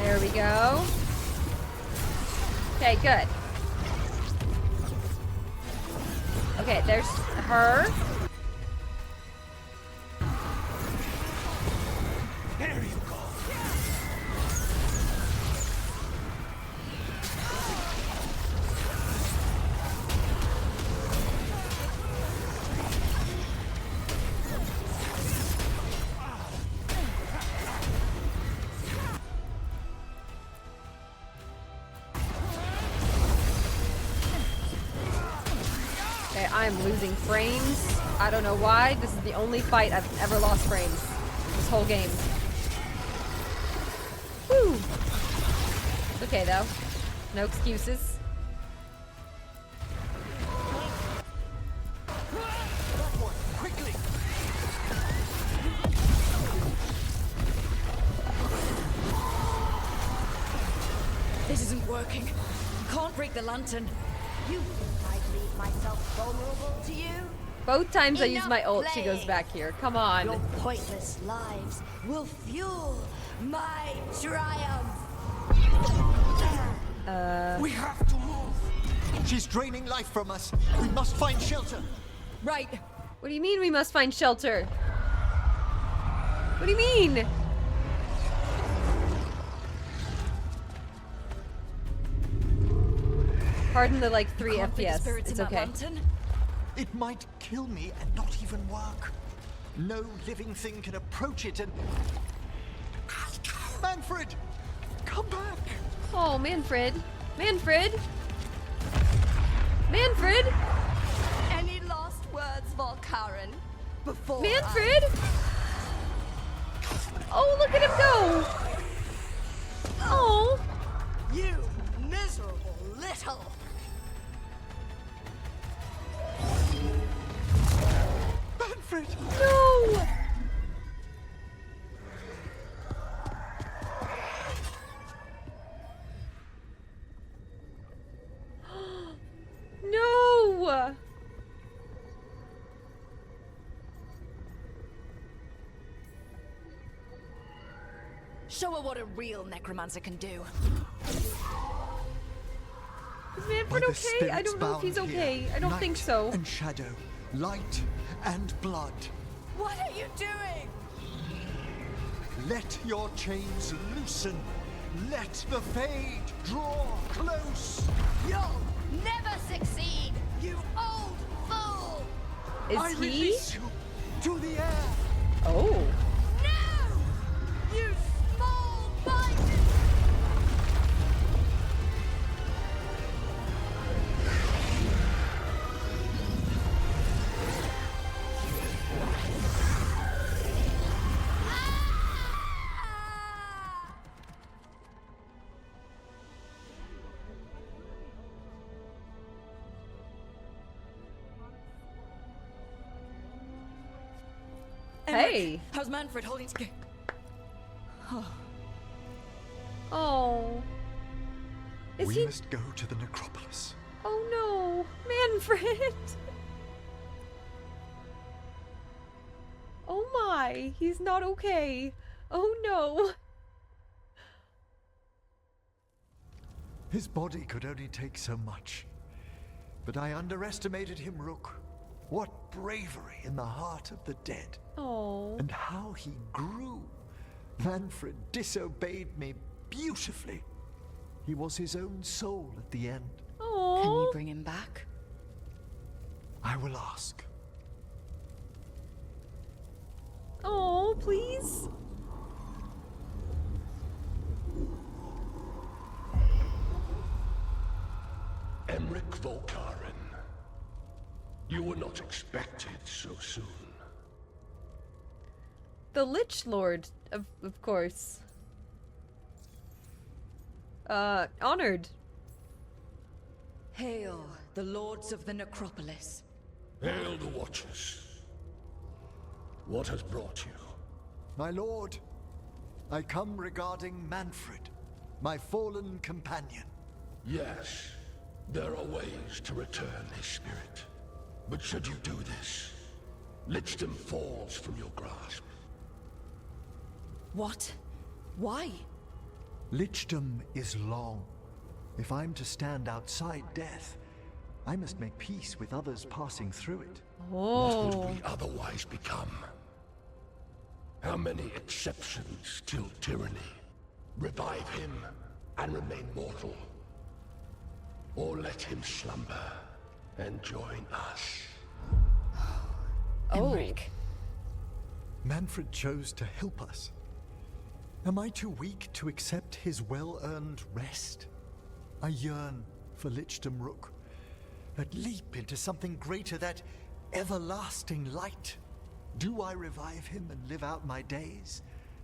There we go. Okay, good. Okay, there's her. There you go. Okay, I'm losing frames. I don't know why. This is the only fight I've ever lost frames. This whole game. Woo! It's okay though. No excuses. Quickly! This isn't working. Can't break the lantern. You think I'd leave myself vulnerable to you? Both times I use Enough my ult, she playing. goes back here. Come on. Your pointless lives will fuel my triumph. We have to move. She's draining life from us. We must find shelter. Right. What do you mean we must find shelter? What do you mean? Pardon the like 3 Can't break the FPS. spirits It's in that okay. lantern. It might kill me and not even work. No living thing can approach it and... Manfred! Come back! Oh, Manfred. Manfred! Manfred! Any last words, Valkarin? Before Manfred! Oh, look at him go! Oh! You miserable little... Manfred! No! No! Show her what a real necromancer can do. Is Manfred By the okay? I spirits don't know if he's bound okay. here, I don't night think so. And shadow, light and blood. What are you doing? Let your chains loosen. Let the fade draw close. You'll never succeed, you old fool! Is I he? release you to the air. Oh. No! You small-minded... Hey. How's Manfred holding together? Oh. Is we he? must go to the necropolis. Oh no, Manfred. Oh my, he's not okay. Oh no. His body could only take so much. But I underestimated him, Rook. What bravery in the heart of the dead. Oh. And how he grew. Manfred disobeyed me, beautifully. He was his own soul at the end. Aww. Can you bring him back? I will ask. Oh, please. Emmrich Volkaren. You were not expected so soon. The Lich Lord, of course. Honored. Hail, the lords of the necropolis. Hail the Watchers. What has brought you? My lord, I come regarding Manfred, my fallen companion. Yes, there are ways to return his spirit. But should you do this, Lichdom falls from your grasp. What? Why? Lichdom is long. If I'm to stand outside death, I must make peace with others passing through it. What would we otherwise become? How many exceptions till tyranny? Revive him and remain mortal. Or let him slumber and join us. Emmrich. Manfred chose to help us. Am I too weak to accept his well-earned rest? I yearn for Lichdom Rook, that leap into something greater, that everlasting light. Do I revive him and live out my days?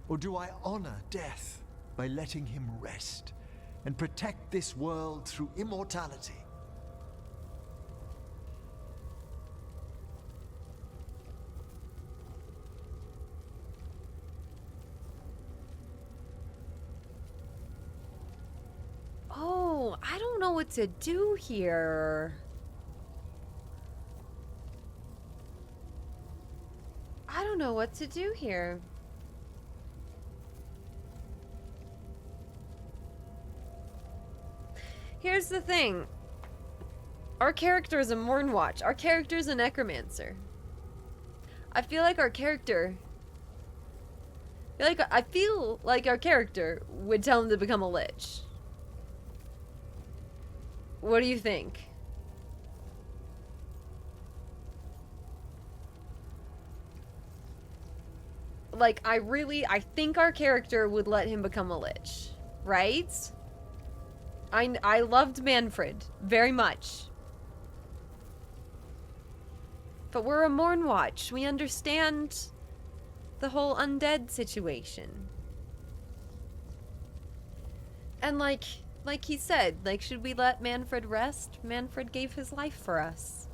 Or do I honor death by letting him rest and protect this world through immortality? Oh, I don't know what to do here. I don't know what to do here. Here's the thing. Our character is a Mornwatch. Our character is a Necromancer. I feel like our character... I feel like our character would tell him to become a Lich. What do you think? Like, I think our character would let him become a Lich. Right? I loved Manfred very much. But we're a Mornwatch. We understand the whole undead situation. And like he said, like, should we let Manfred rest? Manfred gave his life for us.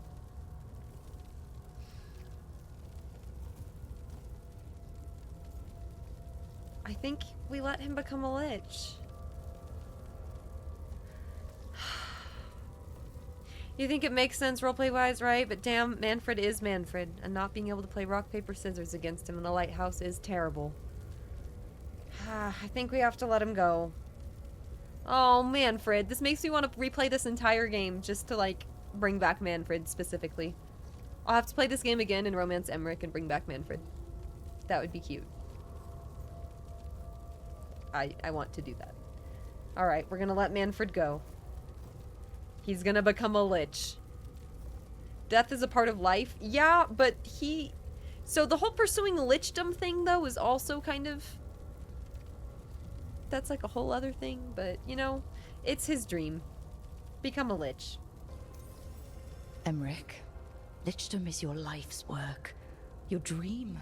I think we let him become a Lich. You think it makes sense roleplay-wise, right? But damn, Manfred is Manfred, and not being able to play rock, paper, scissors against him in the lighthouse is terrible. I think we have to let him go. Oh, Manfred. This makes me want to replay this entire game just to, like, bring back Manfred specifically. I'll have to play this game again and romance Emmrich and bring back Manfred. That would be cute. I want to do that. Alright, we're gonna let Manfred go. He's gonna become a Lich. Death is a part of life. Yeah, but he... So the whole pursuing Lichdom thing, though, is also kind of... That's like a whole other thing, but, you know, it's his dream. Become a Lich. Emmrich, Lichdom is your life's work. Your dream.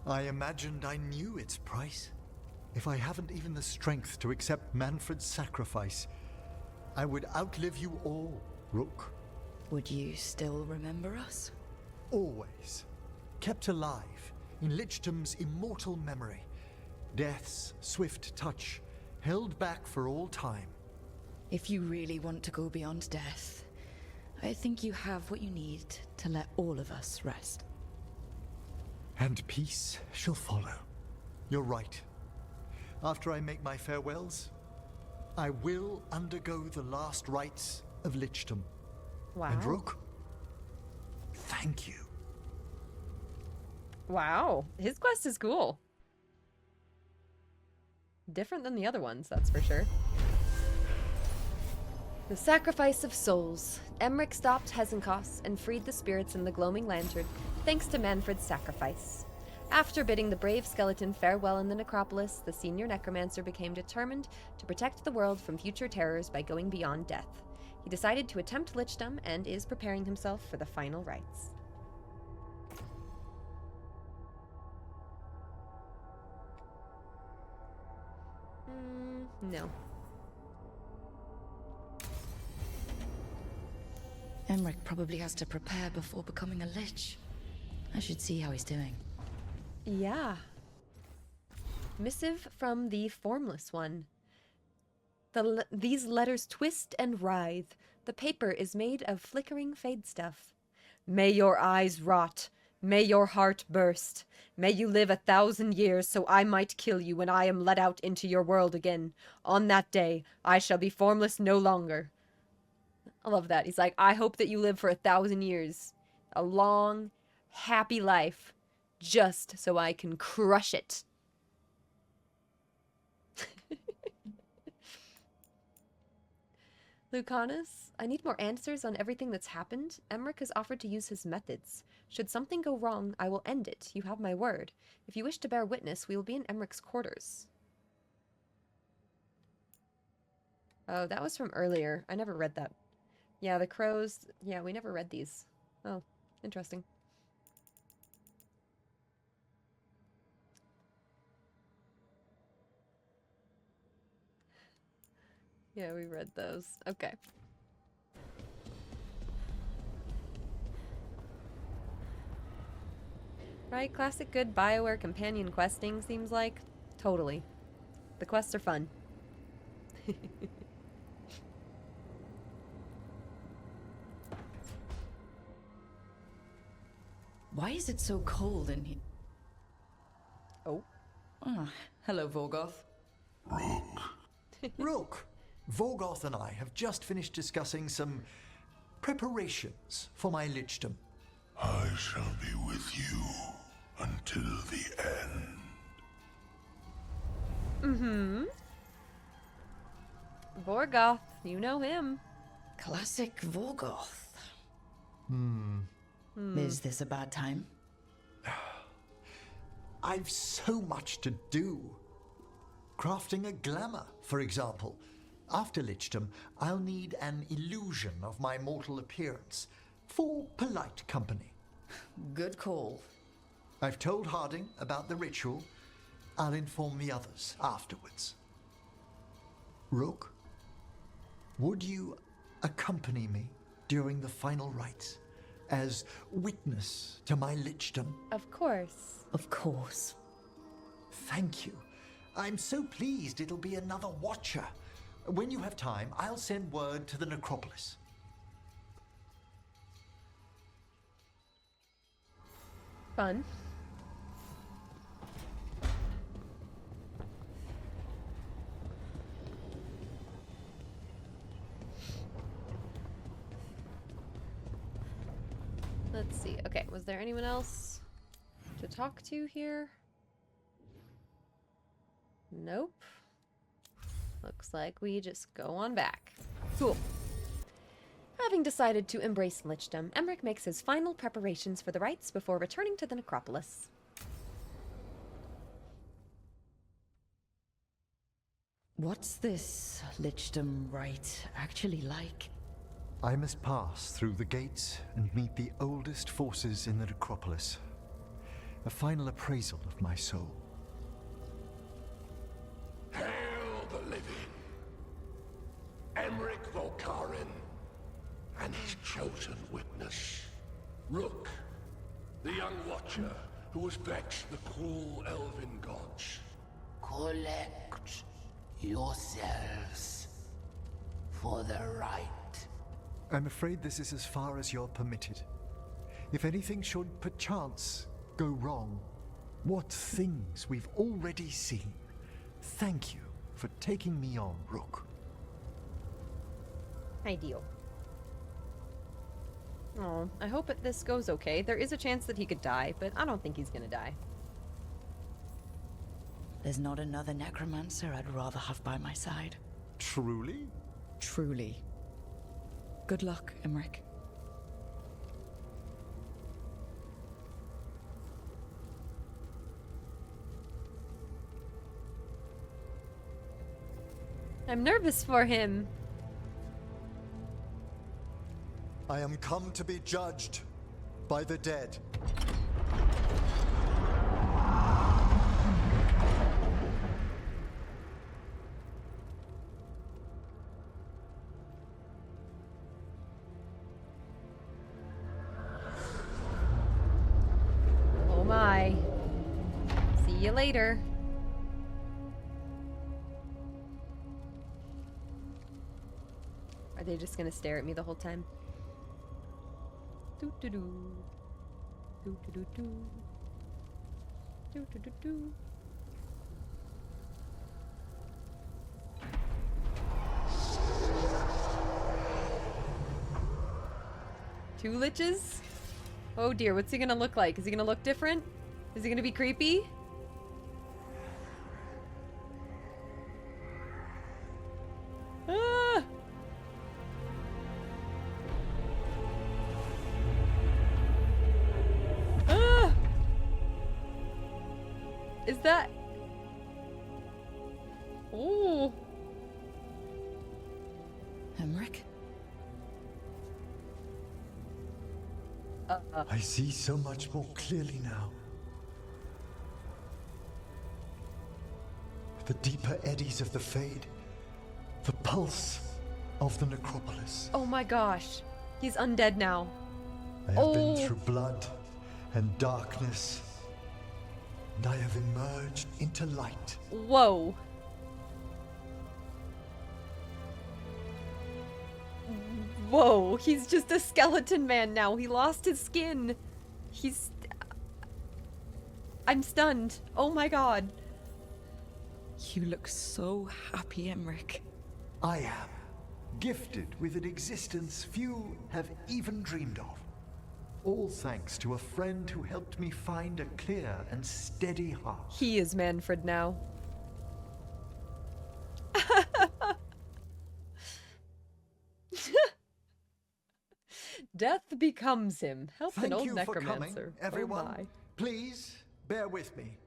I imagined I knew its price. If I haven't even the strength to accept Manfred's sacrifice, I would outlive you all, Rook. Would you still remember us? Always. Kept alive in Lichdom's immortal memory. Death's swift touch, held back for all time. If you really want to go beyond death, I think you have what you need to let all of us rest. And peace shall follow. You're right. After I make my farewells, I will undergo the last rites of Lichdom. Wow. And Rook, thank you. Wow. His quest is cool. different than the other ones, that's for sure. The Sacrifice of Souls. Emmrich stopped Hezenkoss and freed the spirits in the glowing lantern, thanks to Manfred's sacrifice. After bidding the brave skeleton farewell in the necropolis, the senior necromancer became determined to protect the world from future terrors by going beyond death. He decided to attempt lichdom and is preparing himself for the final rites. No. Emmrich probably has to prepare before becoming a lich. I should see how he's doing. Yeah. Missive from the Formless One. These letters twist and writhe. The paper is made of flickering fade stuff. May your eyes rot. May your heart burst. May you live 1,000 years so I might kill you when I am let out into your world again. On that day, I shall be formless no longer. I love that. He's like, I hope that you live for 1,000 years. A long, happy life. Just so I can crush it. Lucanus, I need more answers on everything that's happened. Emmrich has offered to use his methods. Should something go wrong, I will end it. You have my word. If you wish to bear witness, we will be in Emmrich's quarters. Oh, that was from earlier. I never read that. Yeah, the crows. Yeah, we never read these. Oh, interesting. Yeah, we read those. Okay. Right, classic good BioWare companion questing, seems like. Totally. The quests are fun. Why is it so cold in here? Oh. Ah, hello, Veilguard. Rook, Veilguard and I have just finished discussing some preparations for my lichdom. I shall be with you until the end. Mm-hmm. Vorgoth, you know him. Classic Veilguard. Is this a bad time? I've so much to do. Crafting a glamour, for example. After lichdom, I'll need an illusion of my mortal appearance for polite company. Good call. I've told Harding about the ritual. I'll inform the others afterwards. Rook, would you accompany me during the final rites as witness to my lichdom? Of course. Of course. Thank you. I'm so pleased it'll be another watcher. When you have time, I'll send word to the necropolis. Fun. Let's see. Okay, was there anyone else to talk to here? Nope. Looks like we just go on back. Cool. Having decided to embrace lichdom, Emmrich makes his final preparations for the rites before returning to the necropolis. What's this lichdom rite actually like? I must pass through the gates and meet the oldest forces in the necropolis. A final appraisal of my soul. Hail the living! Emmrich Volkarin and his chosen witness, Rook, the young watcher who has vexed the cruel elven gods. Collect yourselves for the right. I'm afraid this is as far as you're permitted. If anything should perchance go wrong, what things we've already seen. Thank you for taking me on, Rook. Ideal. Oh, I hope this goes okay. There is a chance that he could die, but I don't think he's gonna die. There's not another necromancer I'd rather have by my side. Truly? Truly. Good luck, Emmrich. I'm nervous for him. I am come to be judged by the dead. Oh my. See you later. Are they just gonna stare at me the whole time? Doo doo doo. Doo doo doo doo. Doo doo doo doo. Two liches? Oh dear, what's he gonna look like? Is he gonna look different? Is he gonna be creepy? Ah! Ah! Is that... Ooh. Emmrich? I see so much more clearly now. The deeper eddies of the Fade. The pulse of the necropolis. Oh my gosh. He's undead now. I have been through blood and darkness. And I have emerged into light. Whoa. Whoa, he's just a skeleton man now. He lost his skin. He's... I'm stunned. Oh my god. You look so happy, Emmrich. I am gifted with an existence few have even dreamed of. All thanks to a friend who helped me find a clear and steady heart. He is Manfred now. Death becomes him. Help an Thank old you for coming, necromancer. everyone. Oh my. Please, bear with me.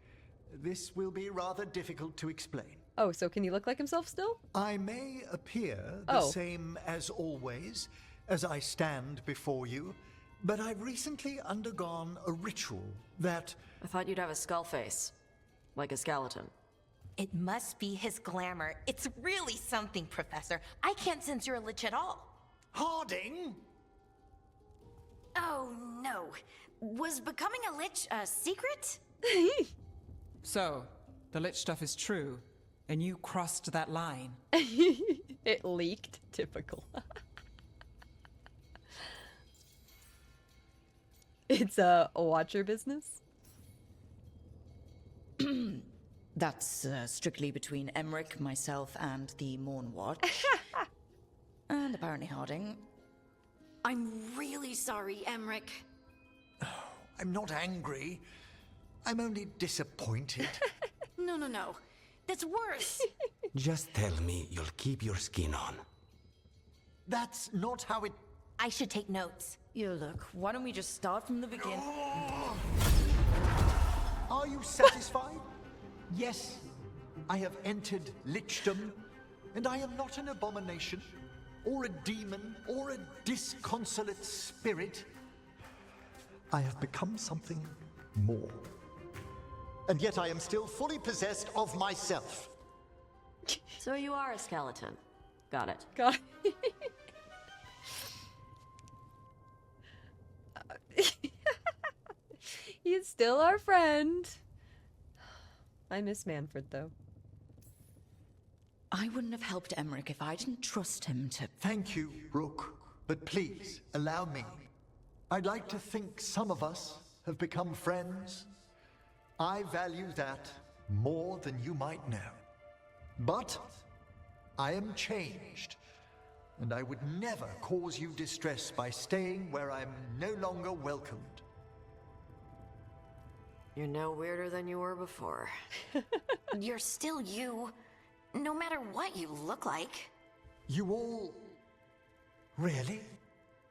This will be rather difficult to explain. Oh, so can he look like himself still? I may appear the same as always, as I stand before you, but I've recently undergone a ritual that... I thought you'd have a skull face. Like a skeleton. It must be his glamour. It's really something, Professor. I can't sense you're a lich at all. Harding? Oh, no. Was becoming a lich a secret? So, the lich stuff is true, and you crossed that line. It leaked. Typical. It's a watcher business? That's strictly between Emmrich, myself, and the Morn Watch. And apparently Harding. I'm really sorry, Emmrich. I'm not angry. I'm only disappointed. No. That's worse. Just tell me you'll keep your skin on. That's not how it... I should take notes. You look, why don't we just start from the beginning? Are you satisfied? Yes, I have entered lichdom, and I am not an abomination, or a demon, or a disconsolate spirit. I have become something more. And yet I am still fully possessed of myself. So you are a skeleton. Got it. Got it. He's still our friend. I miss Manfred, though. I wouldn't have helped Emmrich if I didn't trust him to... Thank you, Rook. But please, allow me. I'd like to think some of us have become friends. I value that more than you might know. But I am changed, and I would never cause you distress by staying where I'm no longer welcomed. You're no weirder than you were before. You're still you, no matter what you look like. You all... Really?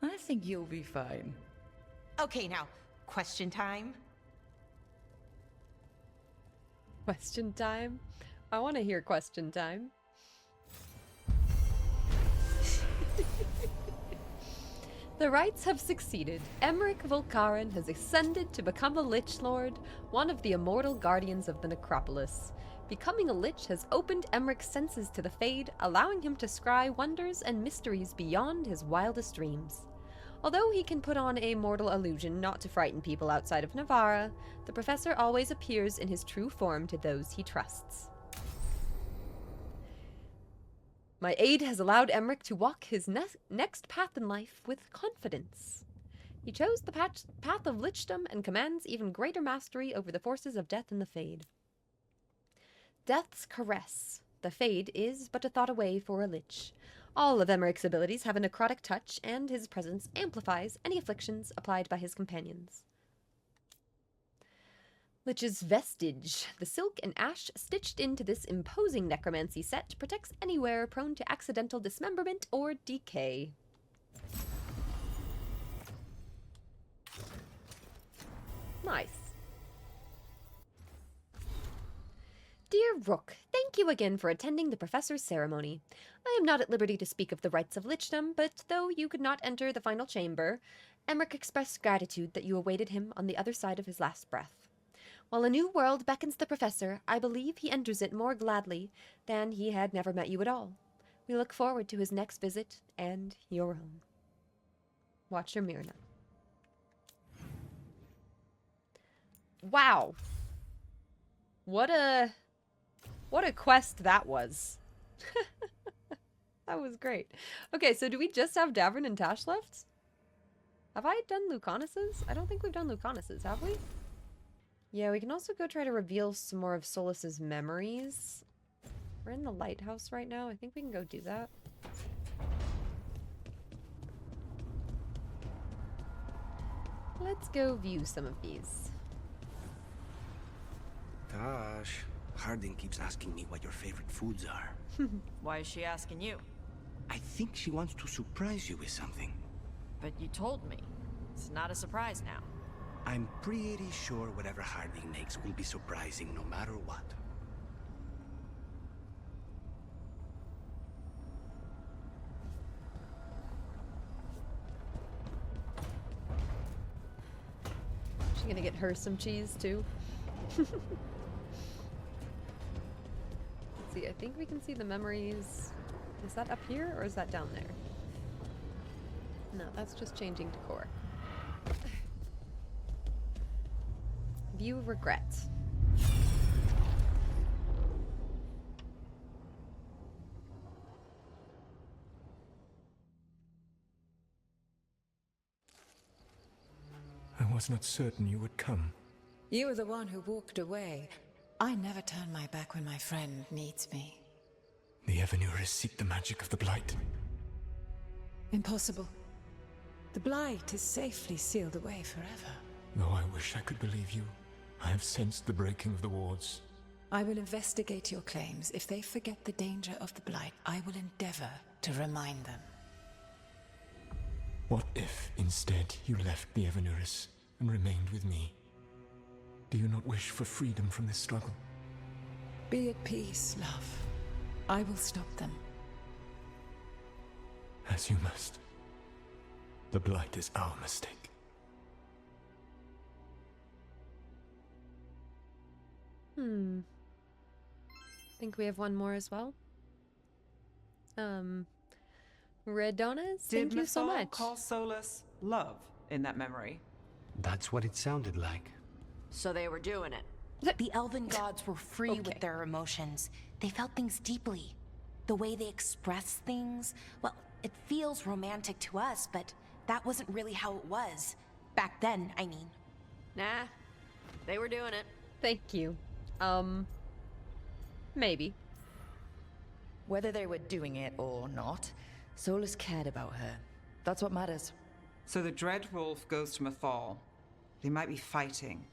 I think you'll be fine. Okay, now, question time. Question time? I want to hear question time. The rites have succeeded. Emmrich Volkaren has ascended to become a Lich Lord, one of the immortal guardians of the necropolis. Becoming a Lich has opened Emmrich's senses to the Fade, allowing him to scry wonders and mysteries beyond his wildest dreams. Although he can put on a mortal illusion not to frighten people outside of Navarra, the Professor always appears in his true form to those he trusts. My aid has allowed Emmrich to walk his next path in life with confidence. He chose the path of lichdom and commands even greater mastery over the forces of death and the Fade. Death's caress. The Fade is but a thought away for a Lich. All of Emmerich's abilities have a necrotic touch, and his presence amplifies any afflictions applied by his companions. Lich's Vestige. The silk and ash stitched into this imposing necromancy set protects anywhere prone to accidental dismemberment or decay. Nice. Dear Rook, thank you again for attending the Professor's ceremony. I am not at liberty to speak of the rites of lichdom, but though you could not enter the final chamber, Emmrich expressed gratitude that you awaited him on the other side of his last breath. While a new world beckons the Professor, I believe he enters it more gladly than he had never met you at all. We look forward to his next visit and your own. Watcher Myrna. Wow. What a quest that was. That was great. Okay, so do we just have Davern and Tash left? Have I done Lucanus's? I don't think we've done Lucanus's, have we? Yeah, we can also go try to reveal some more of Solus's memories. We're in the lighthouse right now. I think we can go do that. Let's go view some of these. Tash, Harding keeps asking me what your favorite foods are. Why is she asking you? I think she wants to surprise you with something. But you told me. It's not a surprise now. I'm pretty sure whatever Harding makes will be surprising no matter what. She's gonna get her some cheese too. Let's see, I think we can see the memories. Is that up here or is that down there? No, that's just changing decor. View of regret. I was not certain you would come. You were the one who walked away. I never turn my back when my friend needs me. The Evanuras seek the magic of the Blight. Impossible. The Blight is safely sealed away forever. Though I wish I could believe you, I have sensed the breaking of the wards. I will investigate your claims. If they forget the danger of the Blight, I will endeavor to remind them. What if, instead, you left the Evanuras and remained with me? Do you not wish for freedom from this struggle? Be at peace, love. I will stop them. As you must. The Blight is our mistake. Think we have one more as well. Redonas, thank you so much. Call Solus love in that memory? That's what it sounded like. So they were doing it. The elven gods were free with their emotions. They felt things deeply. The way they express things, well, it feels romantic to us, but that wasn't really how it was. Back then, I mean. Nah, they were doing it. Thank you. Maybe. Whether they were doing it or not, Solus cared about her. That's what matters. So the Dread Wolf goes to Mathal. They might be fighting.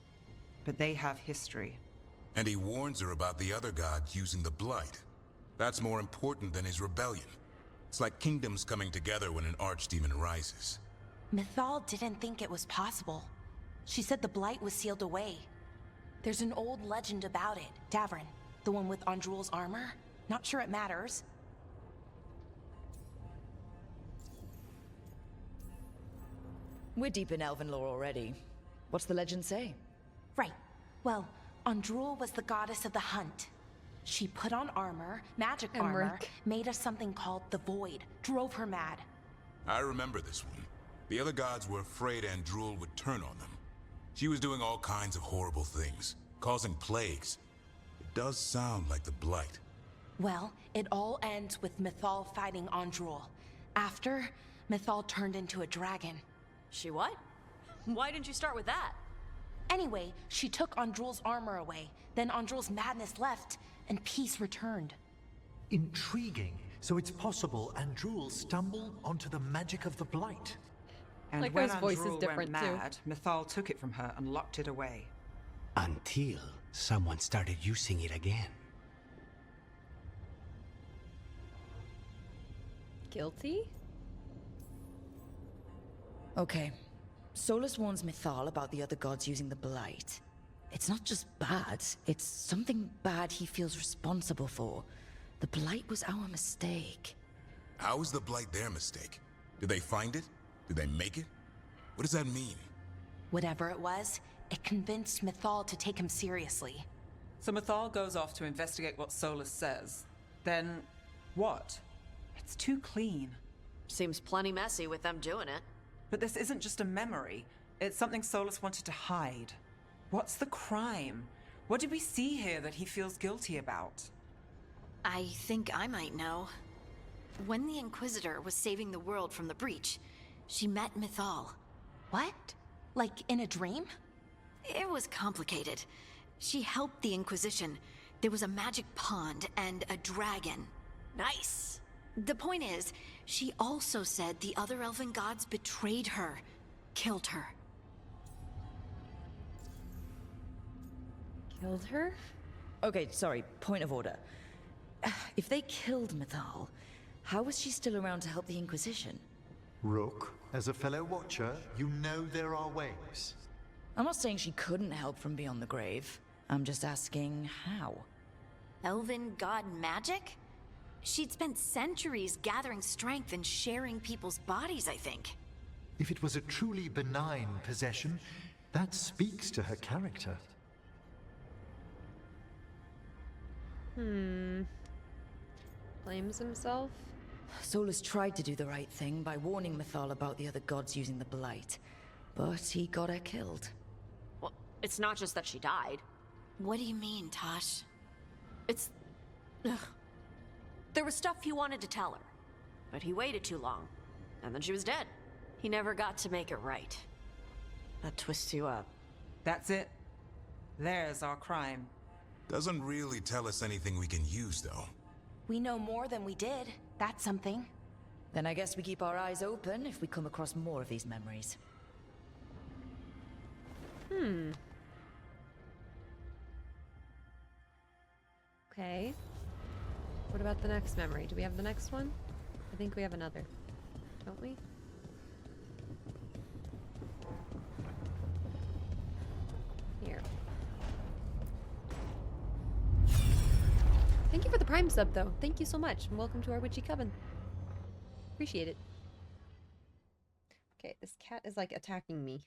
but they have history. And he warns her about the other gods using the Blight. That's more important than his rebellion. It's like kingdoms coming together when an archdemon rises. Mythal didn't think it was possible. She said the Blight was sealed away. There's an old legend about it. Davrin, the one with Andrul's armor. Not sure it matters. We're deep in elven lore already. What's the legend say? Right. Well, Andrul was the goddess of the hunt. She put on armor, magic armor, made of something called the Void, drove her mad. I remember this one. The other gods were afraid Andrul would turn on them. She was doing all kinds of horrible things, causing plagues. It does sound like the Blight. Well, it all ends with Mythal fighting Andrul. After, Mythal turned into a dragon. She what? Why didn't you start with that? Anyway, she took Andrul's armor away. Then Andrul's madness left, and peace returned. Intriguing. So it's possible Andrul stumbled onto the magic of the Blight. And Like when his voice is Andrul different, went too. mad, Mythal took it from her and locked it away. Until someone started using it again. Guilty? Okay. Solus warns Mythal about the other gods using the Blight. It's not just bad, it's something bad he feels responsible for. The Blight was our mistake. How is the Blight their mistake? Did they find it? Did they make it? What does that mean? Whatever it was, it convinced Mythal to take him seriously. So Mythal goes off to investigate what Solus says. Then, what? It's too clean. Seems plenty messy with them doing it. But this isn't just a memory. It's something Solus wanted to hide. What's the crime? What did we see here that he feels guilty about? I think I might know. When the Inquisitor was saving the world from the breach, she met Mythal. What? Like in a dream? It was complicated. She helped the Inquisition. There was a magic pond and a dragon. Nice! The point is, she also said the other elven gods betrayed her, killed her. Killed her? Okay, sorry, point of order. If they killed Mythal, how was she still around to help the Inquisition? Rook, as a fellow watcher, you know there are ways. I'm not saying she couldn't help from beyond the grave. I'm just asking how. Elven god magic? She'd spent centuries gathering strength and sharing people's bodies, I think. If it was a truly benign possession, that speaks to her character. Blames himself? Solus tried to do the right thing by warning Mythal about the other gods using the Blight, but he got her killed. Well, it's not just that she died. What do you mean, Tosh? It's... Ugh. There was stuff he wanted to tell her, but he waited too long, and then she was dead. He never got to make it right. That twists you up. That's it. There's our crime. Doesn't really tell us anything we can use, though. We know more than we did. That's something. Then I guess we keep our eyes open if we come across more of these memories. Okay. What about the next memory? Do we have the next one? I think we have another. Don't we? Here. Thank you for the Prime sub, though. Thank you so much, and welcome to our Witchy Coven. Appreciate it. Okay, this cat is, like, attacking me.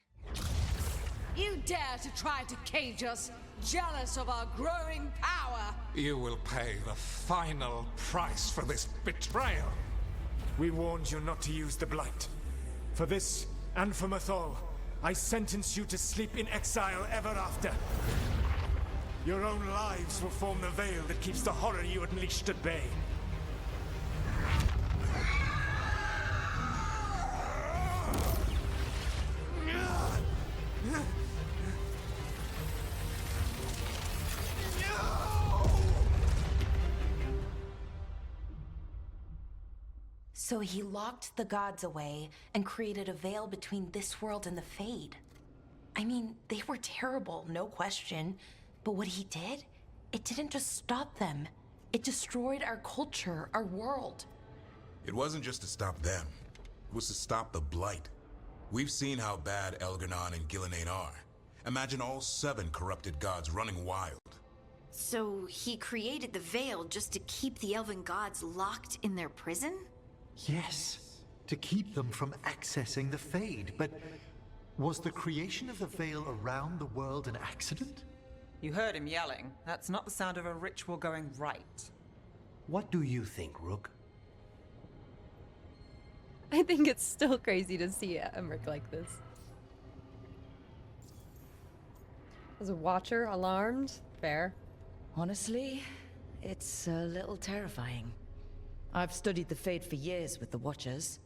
You dare to try to cage us, jealous of our growing power! You will pay the final price for this betrayal. We warned you not to use the Blight. For this, and for Mythal, I sentence you to sleep in exile ever after. Your own lives will form the veil that keeps the horror you unleashed at bay. So he locked the gods away and created a veil between this world and the Fade. I mean, they were terrible, no question. But what he did, it didn't just stop them. It destroyed our culture, our world. It wasn't just to stop them. It was to stop the Blight. We've seen how bad Elgar'nan and Gillenane are. Imagine all 7 corrupted gods running wild. So he created the Veil just to keep the elven gods locked in their prison? Yes, to keep them from accessing the Fade. But was the creation of the Veil around the world an accident? You heard him yelling. That's not the sound of a ritual going right. What do you think, Rook? I think it's still crazy to see Emmrich like this. Was a watcher alarmed? Fair. Honestly, it's a little terrifying. I've studied the Fade for years with the Watchers.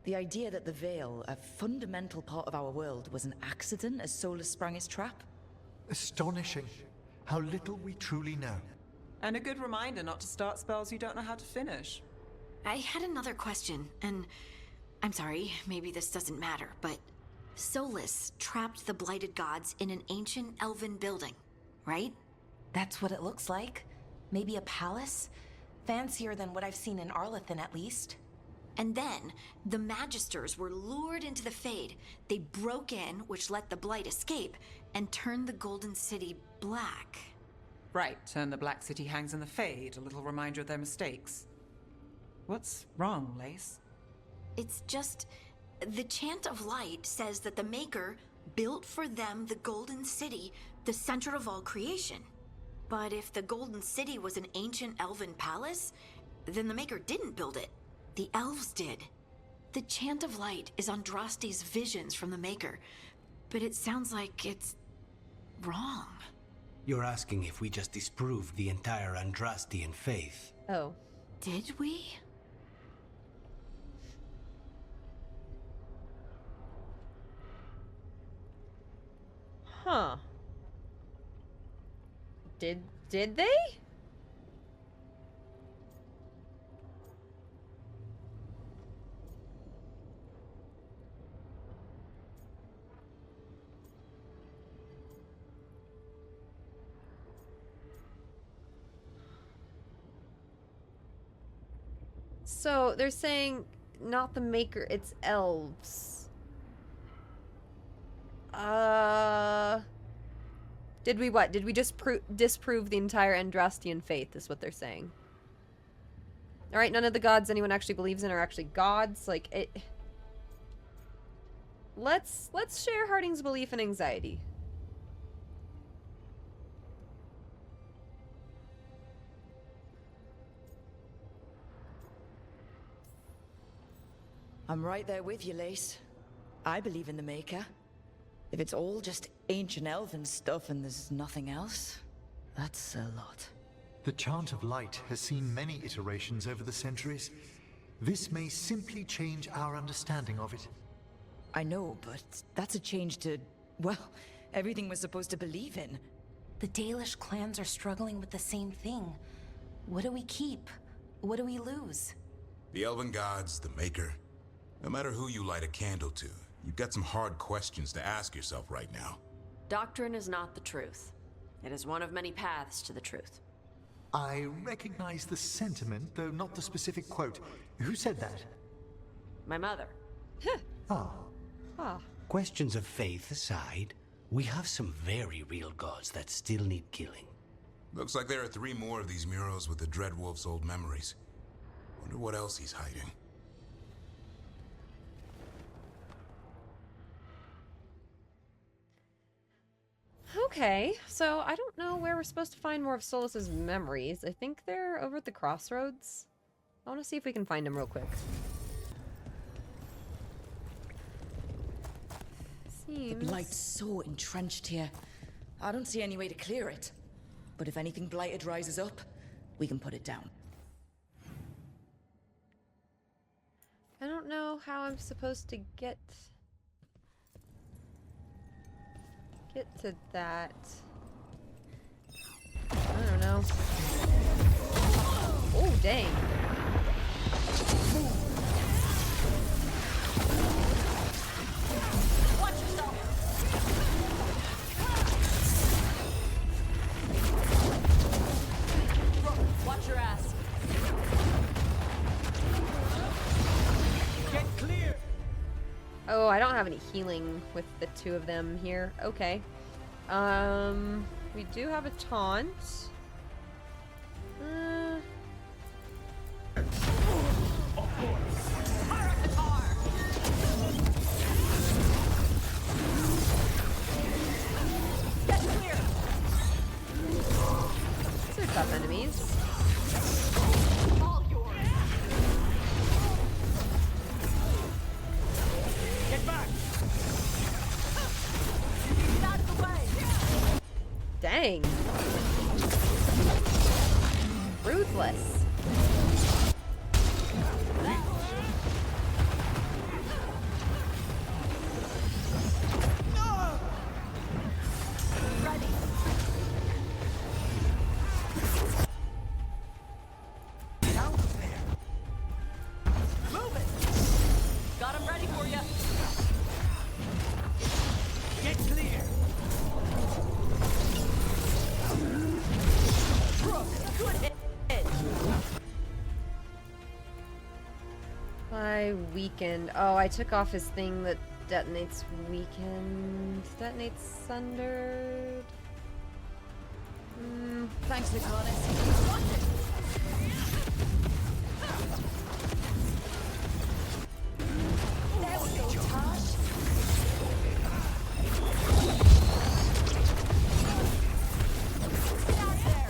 The idea that the Veil, a fundamental part of our world, was an accident as Solus sprang his trap? Astonishing. How little we truly know. And a good reminder not to start spells you don't know how to finish. I had another question, and I'm sorry, maybe this doesn't matter, but Solus trapped the blighted gods in an ancient elven building, right? That's what it looks like. Maybe a palace? Fancier than what I've seen in Arlathan, at least. And then, the Magisters were lured into the Fade. They broke in, which let the Blight escape, and turned the Golden City black. Right, and the Black City hangs in the Fade, a little reminder of their mistakes. What's wrong, Lace? It's just... the Chant of Light says that the Maker built for them the Golden City, the center of all creation. But if the Golden City was an ancient elven palace, then the Maker didn't build it. The elves did. The Chant of Light is Andraste's visions from the Maker, but it sounds like it's wrong. You're asking if we just disproved the entire Andrastian faith. Oh. Did we? Huh. Did they? So they're saying not the Maker, it's elves. Did we what? Did we just disprove the entire Andrastian faith is what they're saying. Alright, none of the gods anyone actually believes in are actually gods. Like, it... Let's share Harding's belief and anxiety. I'm right there with you, Lace. I believe in the Maker. If it's all just ancient elven stuff and there's nothing else, that's a lot. The Chant of Light has seen many iterations over the centuries. This may simply change our understanding of it. I know, but that's a change to, well, everything we're supposed to believe in. The Dalish clans are struggling with the same thing. What do we keep? What do we lose? The elven gods, the Maker. No matter who you light a candle to, you've got some hard questions to ask yourself right now. Doctrine is not the truth. It is one of many paths to the truth. I recognize the sentiment, though not the specific quote. Who said that? My mother. Questions of faith aside, we have some very real gods that still need killing. Looks like there are 3 more of these murals with the Dreadwolf's old memories. Wonder what else he's hiding. Okay, so I don't know where we're supposed to find more of Solus's memories. I think they're over at the crossroads. I want to see if we can find them real quick. Seems... The Blight's so entrenched here. I don't see any way to clear it. But if anything blighted rises up, we can put it down. I don't know how I'm supposed to get to that. I don't know. Oh, dang. Watch yourself. I don't have any healing with the two of them here. Okay. We do have a taunt. These are tough enemies. Get back! Get out of the way! Dang. Ruthless. Ready. Down there. Move it. Got him ready for you. Get clear. Rook, good hit. I weakened. Oh, I took off his thing that detonates weakened. Detonates sundered. Thanks, Hezenkoss. There we go, Tosh. Get out there.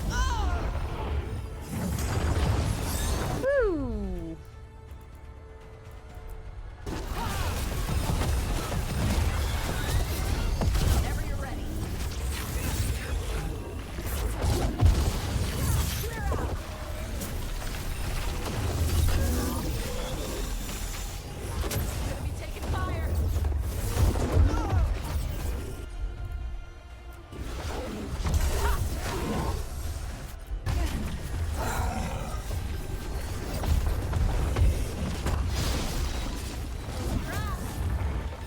Woo! Whenever you're ready. Clear out. Gonna be taking fire.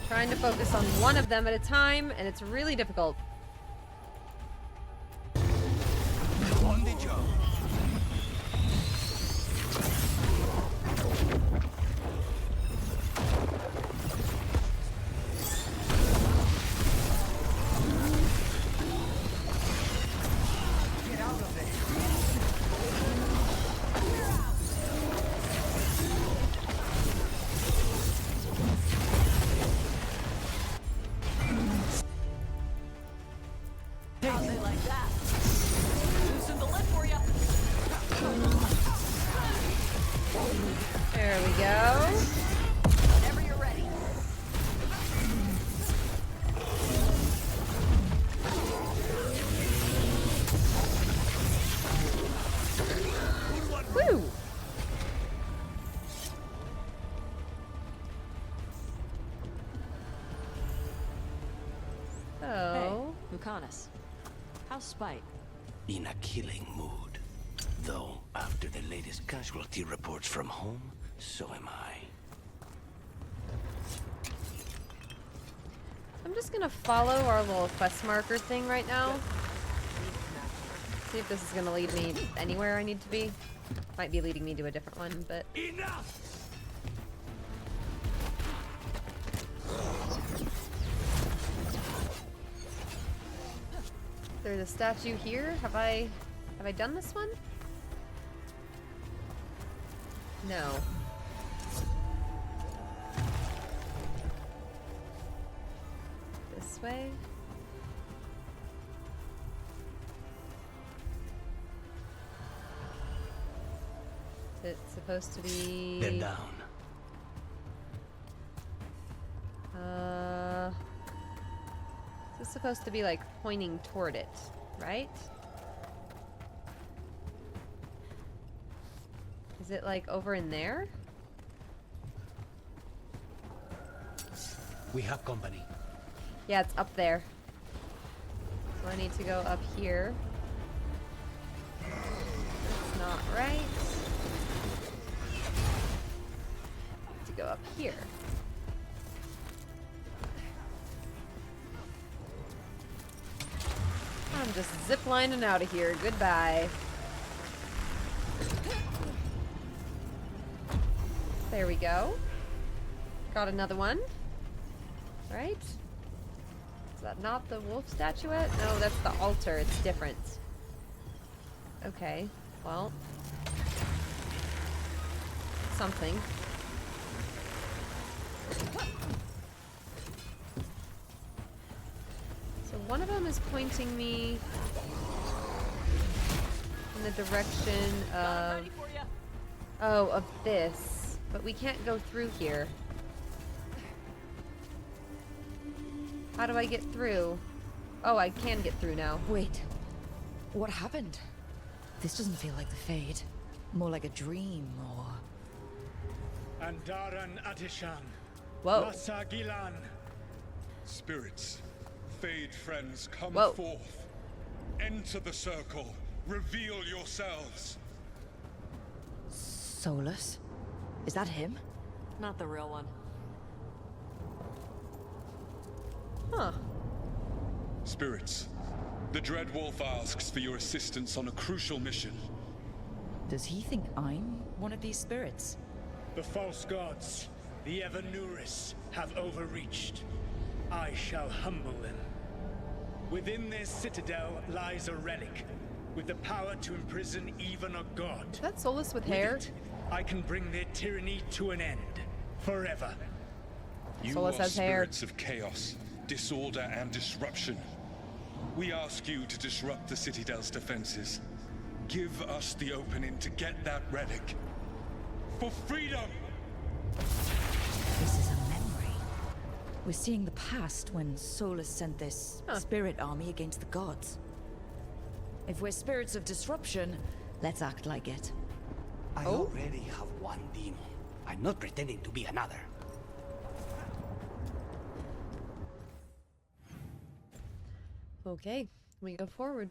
Trying to focus on one of them at a time, and it's really difficult. On the job. Get out of there. How's it like that? Loosen the lid for you. There we go. Whenever you're ready. Woo! So, Mukanis. How's Spike? In a killing mood. Though, after the latest casualty reports from home, so am I. I'm just gonna follow our little quest marker thing right now. See if this is gonna lead me anywhere I need to be. Might be leading me to a different one, but... Enough! There's a statue here. Have I done this one? No. This way? Is it supposed to be... They're down. This is supposed to be like pointing toward it, right? Is it like over in there? We have company. Yeah, it's up there. So I need to go up here. That's not right. I need to go up here. I'm just ziplining out of here. Goodbye. There we go. Got another one. Right? Is that not the wolf statuette? No, that's the altar. It's different. Okay, well. Something. So one of them is pointing me in the direction of... Oh, of this. But we can't go through here. How do I get through? Oh, I can get through now. Wait. What happened? This doesn't feel like the Fade. More like a dream, or... Andaran Atishan. Whoa. Lasa Gilan. Spirits, Fade friends, come Whoa. forth. Enter the circle. Reveal yourselves. Solus? Is that him? Not the real one. Huh. Spirits, the Dread Wolf asks for your assistance on a crucial mission. Does he think I'm one of these spirits? The false gods, the Evanuris, have overreached. I shall humble them. Within this citadel lies a relic, with the power to imprison even a god. Is that Solus with hair? It, I can bring their tyranny to an end, forever. You Solus are has hair. spirits of chaos, disorder, and disruption. We ask you to disrupt the Citadel's defenses. Give us the opening to get that relic. For freedom! This is a memory. We're seeing the past when Solus sent this spirit army against the gods. If we're spirits of disruption, let's act like it. I already have one demon. I'm not pretending to be another. Okay, we go forward.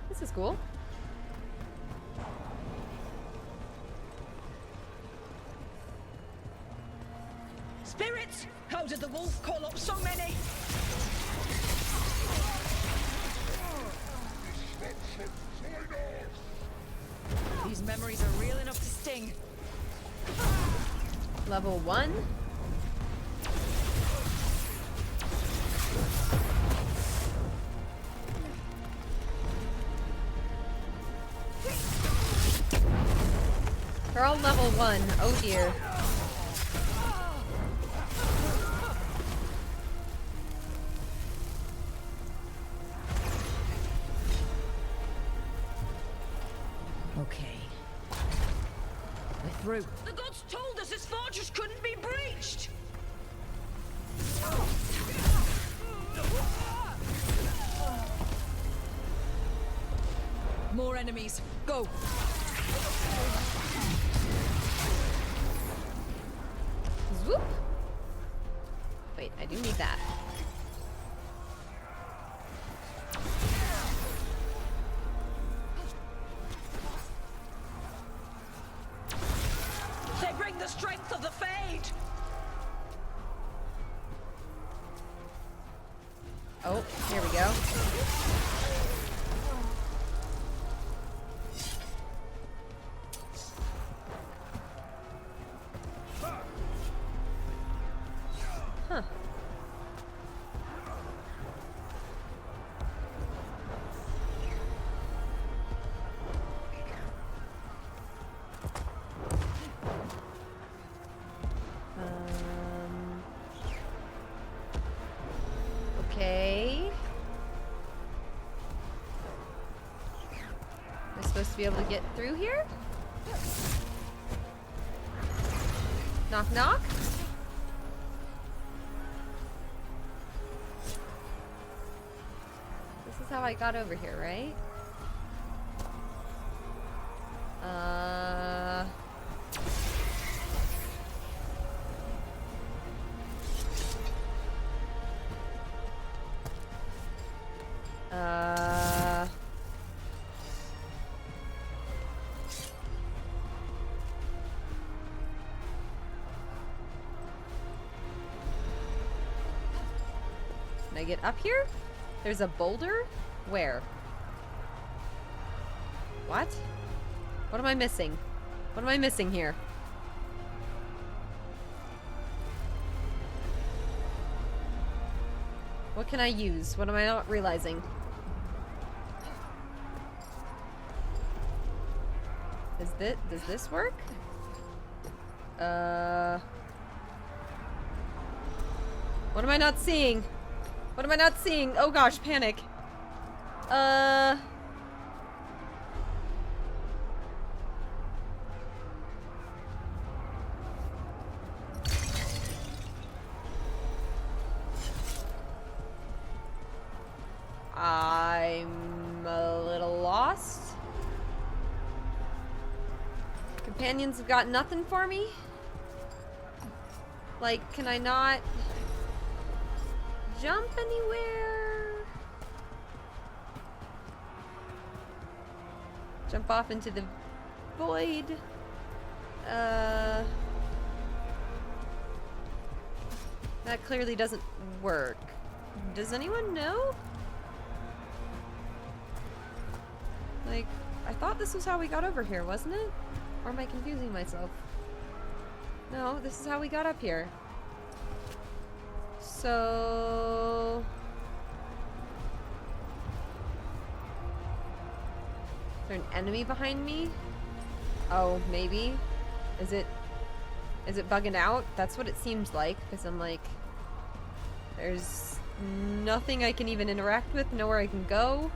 This is cool. Spirits! How did the wolf call up so many? These memories are real enough to sting. Level 1. They're all level 1. Oh dear. Okay. We're through. The gods told us this fortress couldn't be breached! More enemies. Go! Swoop. Wait, I do need that. They bring the strength of the Fade! Oh, here we go. Huh. Okay. Am I supposed to be able to get through here? Knock, knock. This is how I got over here, right? Can I get up here? There's a boulder? Where? What? What am I missing? What am I missing here? What can I use? What am I not realizing? Does this work? What am I not seeing? What am I not seeing? Oh gosh, panic. I'm a little lost. Companions have got nothing for me? Like, can I not jump anywhere? Jump off into the void? That clearly doesn't work. Does anyone know? Like, I thought this was how we got over here, wasn't it? Or am I confusing myself? No, this is how we got up here. So... Is there an enemy behind me? Oh, maybe? Is it bugging out? That's what it seems like, because I'm like... There's nothing I can even interact with, nowhere I can go.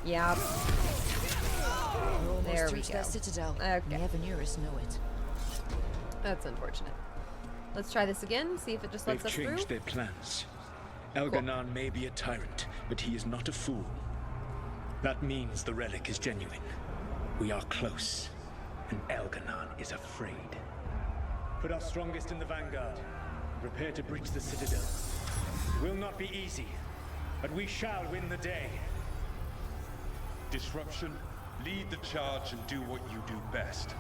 Yeah. There we go. Their citadel. Okay. The Evanuris know it. That's unfortunate. Let's try this again, see if it just lets us through. They've changed their plans. Elganon may be a tyrant, but he is not a fool. That means the relic is genuine. We are close, and Elganon is afraid. Put our strongest in the vanguard. Prepare to breach the citadel. It will not be easy, but we shall win the day. Disruption, lead the charge and do what you do best.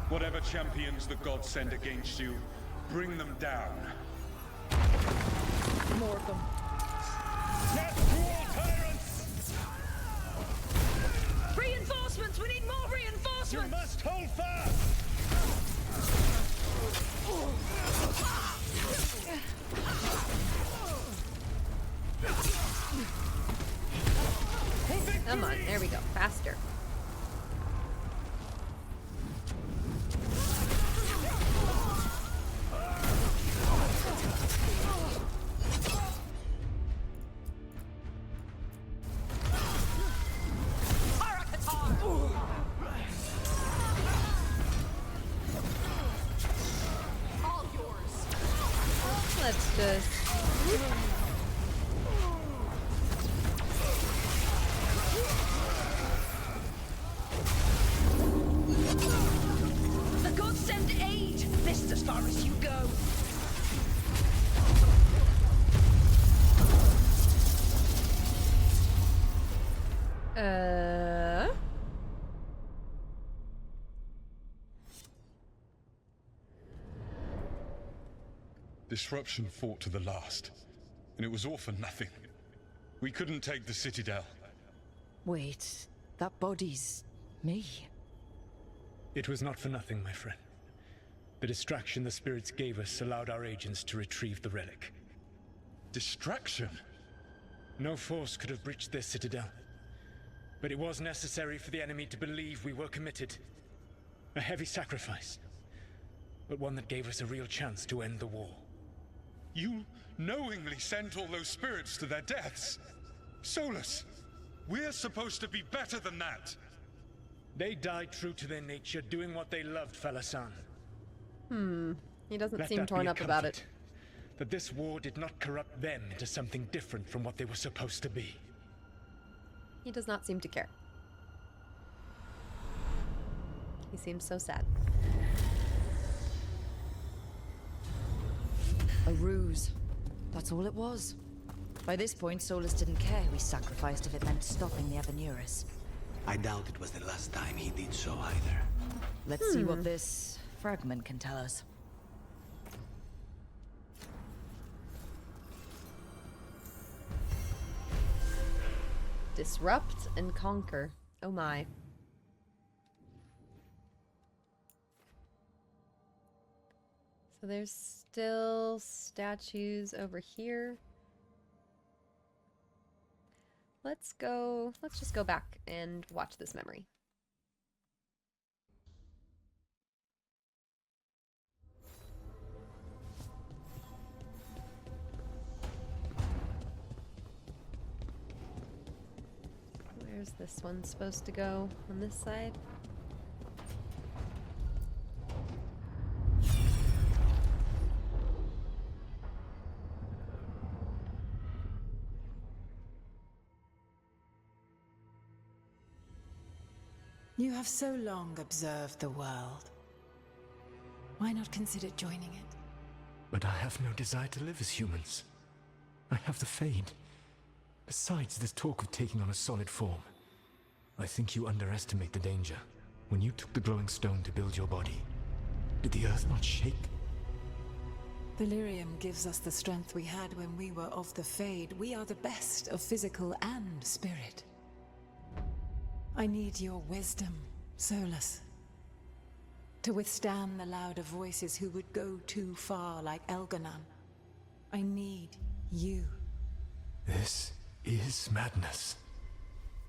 Whatever champions the gods send against you, bring them down. More of them. Death to all tyrants! Reinforcements! We need more reinforcements! You must hold fast! Come on, there we go. Faster. Let's just... The gods send aid! This is as far as you go! Disruption fought to the last, and it was all for nothing. We couldn't take the Citadel. Wait, that body's me. It was not for nothing, my friend. The distraction the spirits gave us allowed our agents to retrieve the relic. Distraction? No force could have breached this citadel. But it was necessary for the enemy to believe we were committed. A heavy sacrifice, but one that gave us a real chance to end the war. You knowingly sent all those spirits to their deaths. Solus, we're supposed to be better than that. They died true to their nature, doing what they loved, Falasan. He doesn't Let seem that torn be a up about it. comfort, that this war did not corrupt them into something different from what they were supposed to be. He does not seem to care. He seems so sad. A ruse. That's all it was. By this point, Solus didn't care who he sacrificed if it meant stopping the Evanuris. I doubt it was the last time he did so either. Let's see what this fragment can tell us. Disrupt and conquer. Oh my. So there's still statues over here. Let's just go back and watch this memory. Where's this one supposed to go? On this side? You have so long observed the world. Why not consider joining it? But I have no desire to live as humans. I have the Fade. Besides, this talk of taking on a solid form. I think you underestimate the danger. When you took the glowing stone to build your body, did the earth not shake? Valyrium gives us the strength we had when we were of the Fade. We are the best of physical and spirit. I need your wisdom, Solus. To withstand the louder voices who would go too far like Elganon. I need you. This is madness.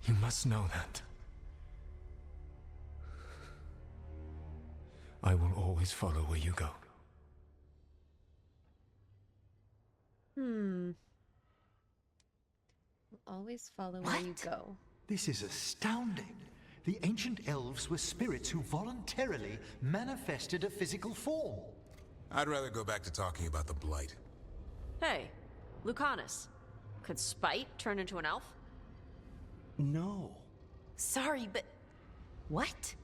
You must know that. I will always follow where you go. Always follow where you go. This is astounding. The ancient elves were spirits who voluntarily manifested a physical form. I'd rather go back to talking about the Blight. Hey, Lucanus. Could Spite turn into an elf? No. Sorry, but... what?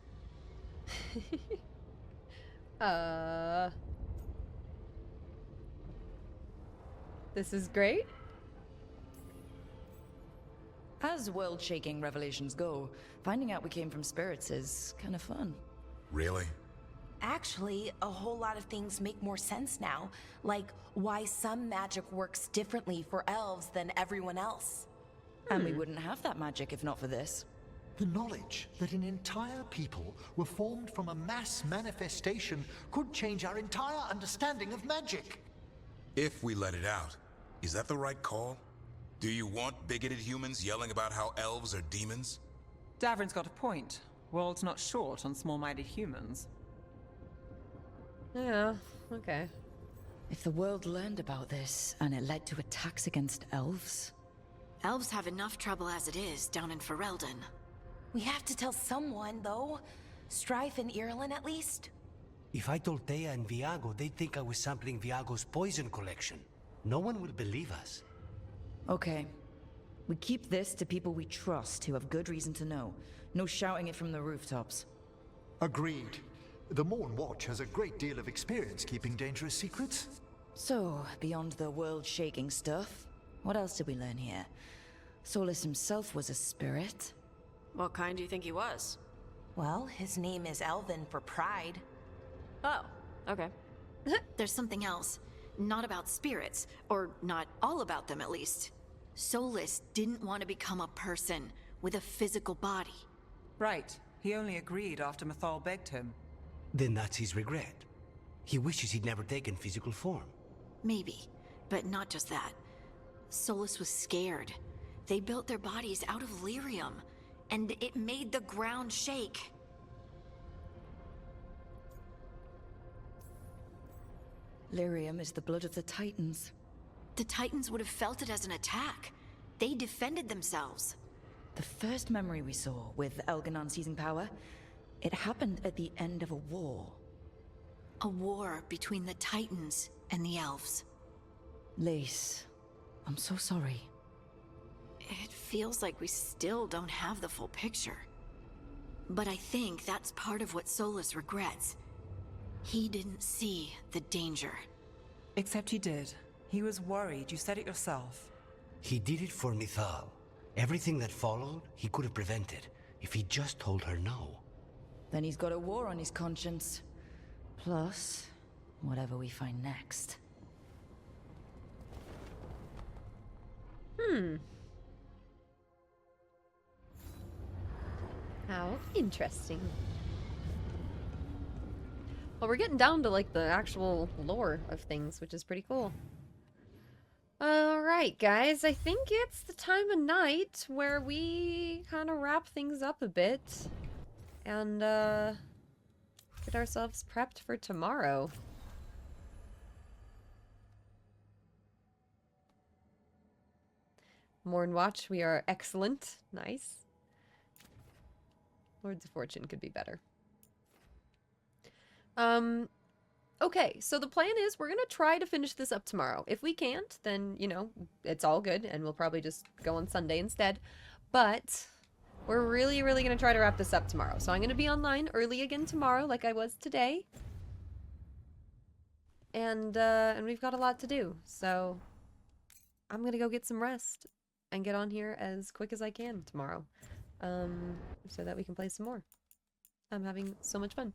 This is great. As world-shaking revelations go, finding out we came from spirits is kind of fun. Really? Actually, a whole lot of things make more sense now. Like why some magic works differently for elves than everyone else. And we wouldn't have that magic if not for this. The knowledge that an entire people were formed from a mass manifestation could change our entire understanding of magic. If we let it out, is that the right call? Do you want bigoted humans yelling about how elves are demons? Davrin's got a point. World's not short on small-minded humans. Yeah, okay. If the world learned about this, and it led to attacks against elves... Elves have enough trouble as it is down in Ferelden. We have to tell someone, though. Strife and Irulan, at least. If I told Thea and Viago, they'd think I was sampling Viago's poison collection. No one will believe us. Okay. We keep this to people we trust who have good reason to know. No shouting it from the rooftops. Agreed. The Morn Watch has a great deal of experience keeping dangerous secrets. So, beyond the world-shaking stuff, what else did we learn here? Solus himself was a spirit. What kind do you think he was? Well, his name is Elven for pride. Oh, okay. There's something else. Not about spirits, or not all about them at least. Solus didn't want to become a person with a physical body. Right. He only agreed after Mathal begged him. Then that's his regret. He wishes he'd never taken physical form. Maybe, but not just that. Solus was scared. They built their bodies out of lyrium, and it made the ground shake. Lyrium is the blood of the Titans. The Titans would have felt it as an attack. They defended themselves. The first memory we saw, with Elganon seizing power, it happened at the end of a war. A war between the Titans and the elves. Lace, I'm so sorry. It feels like we still don't have the full picture. But I think that's part of what Solus regrets. He didn't see the danger. Except he did. He was worried. You said it yourself. He did it for Mithal. Everything that followed, he could have prevented, if he just told her no. Then he's got a war on his conscience. Plus, whatever we find next. How interesting. Well, we're getting down to, like, the actual lore of things, which is pretty cool. Alright, guys, I think it's the time of night where we kind of wrap things up a bit. And, get ourselves prepped for tomorrow. Morn Watch, we are excellent. Nice. Lords of Fortune could be better. Okay, so the plan is we're gonna try to finish this up tomorrow. If we can't, then, you know, it's all good, and we'll probably just go on Sunday instead. But we're really, really gonna try to wrap this up tomorrow. So I'm gonna be online early again tomorrow, like I was today. And we've got a lot to do, so I'm gonna go get some rest and get on here as quick as I can tomorrow, so that we can play some more. I'm having so much fun.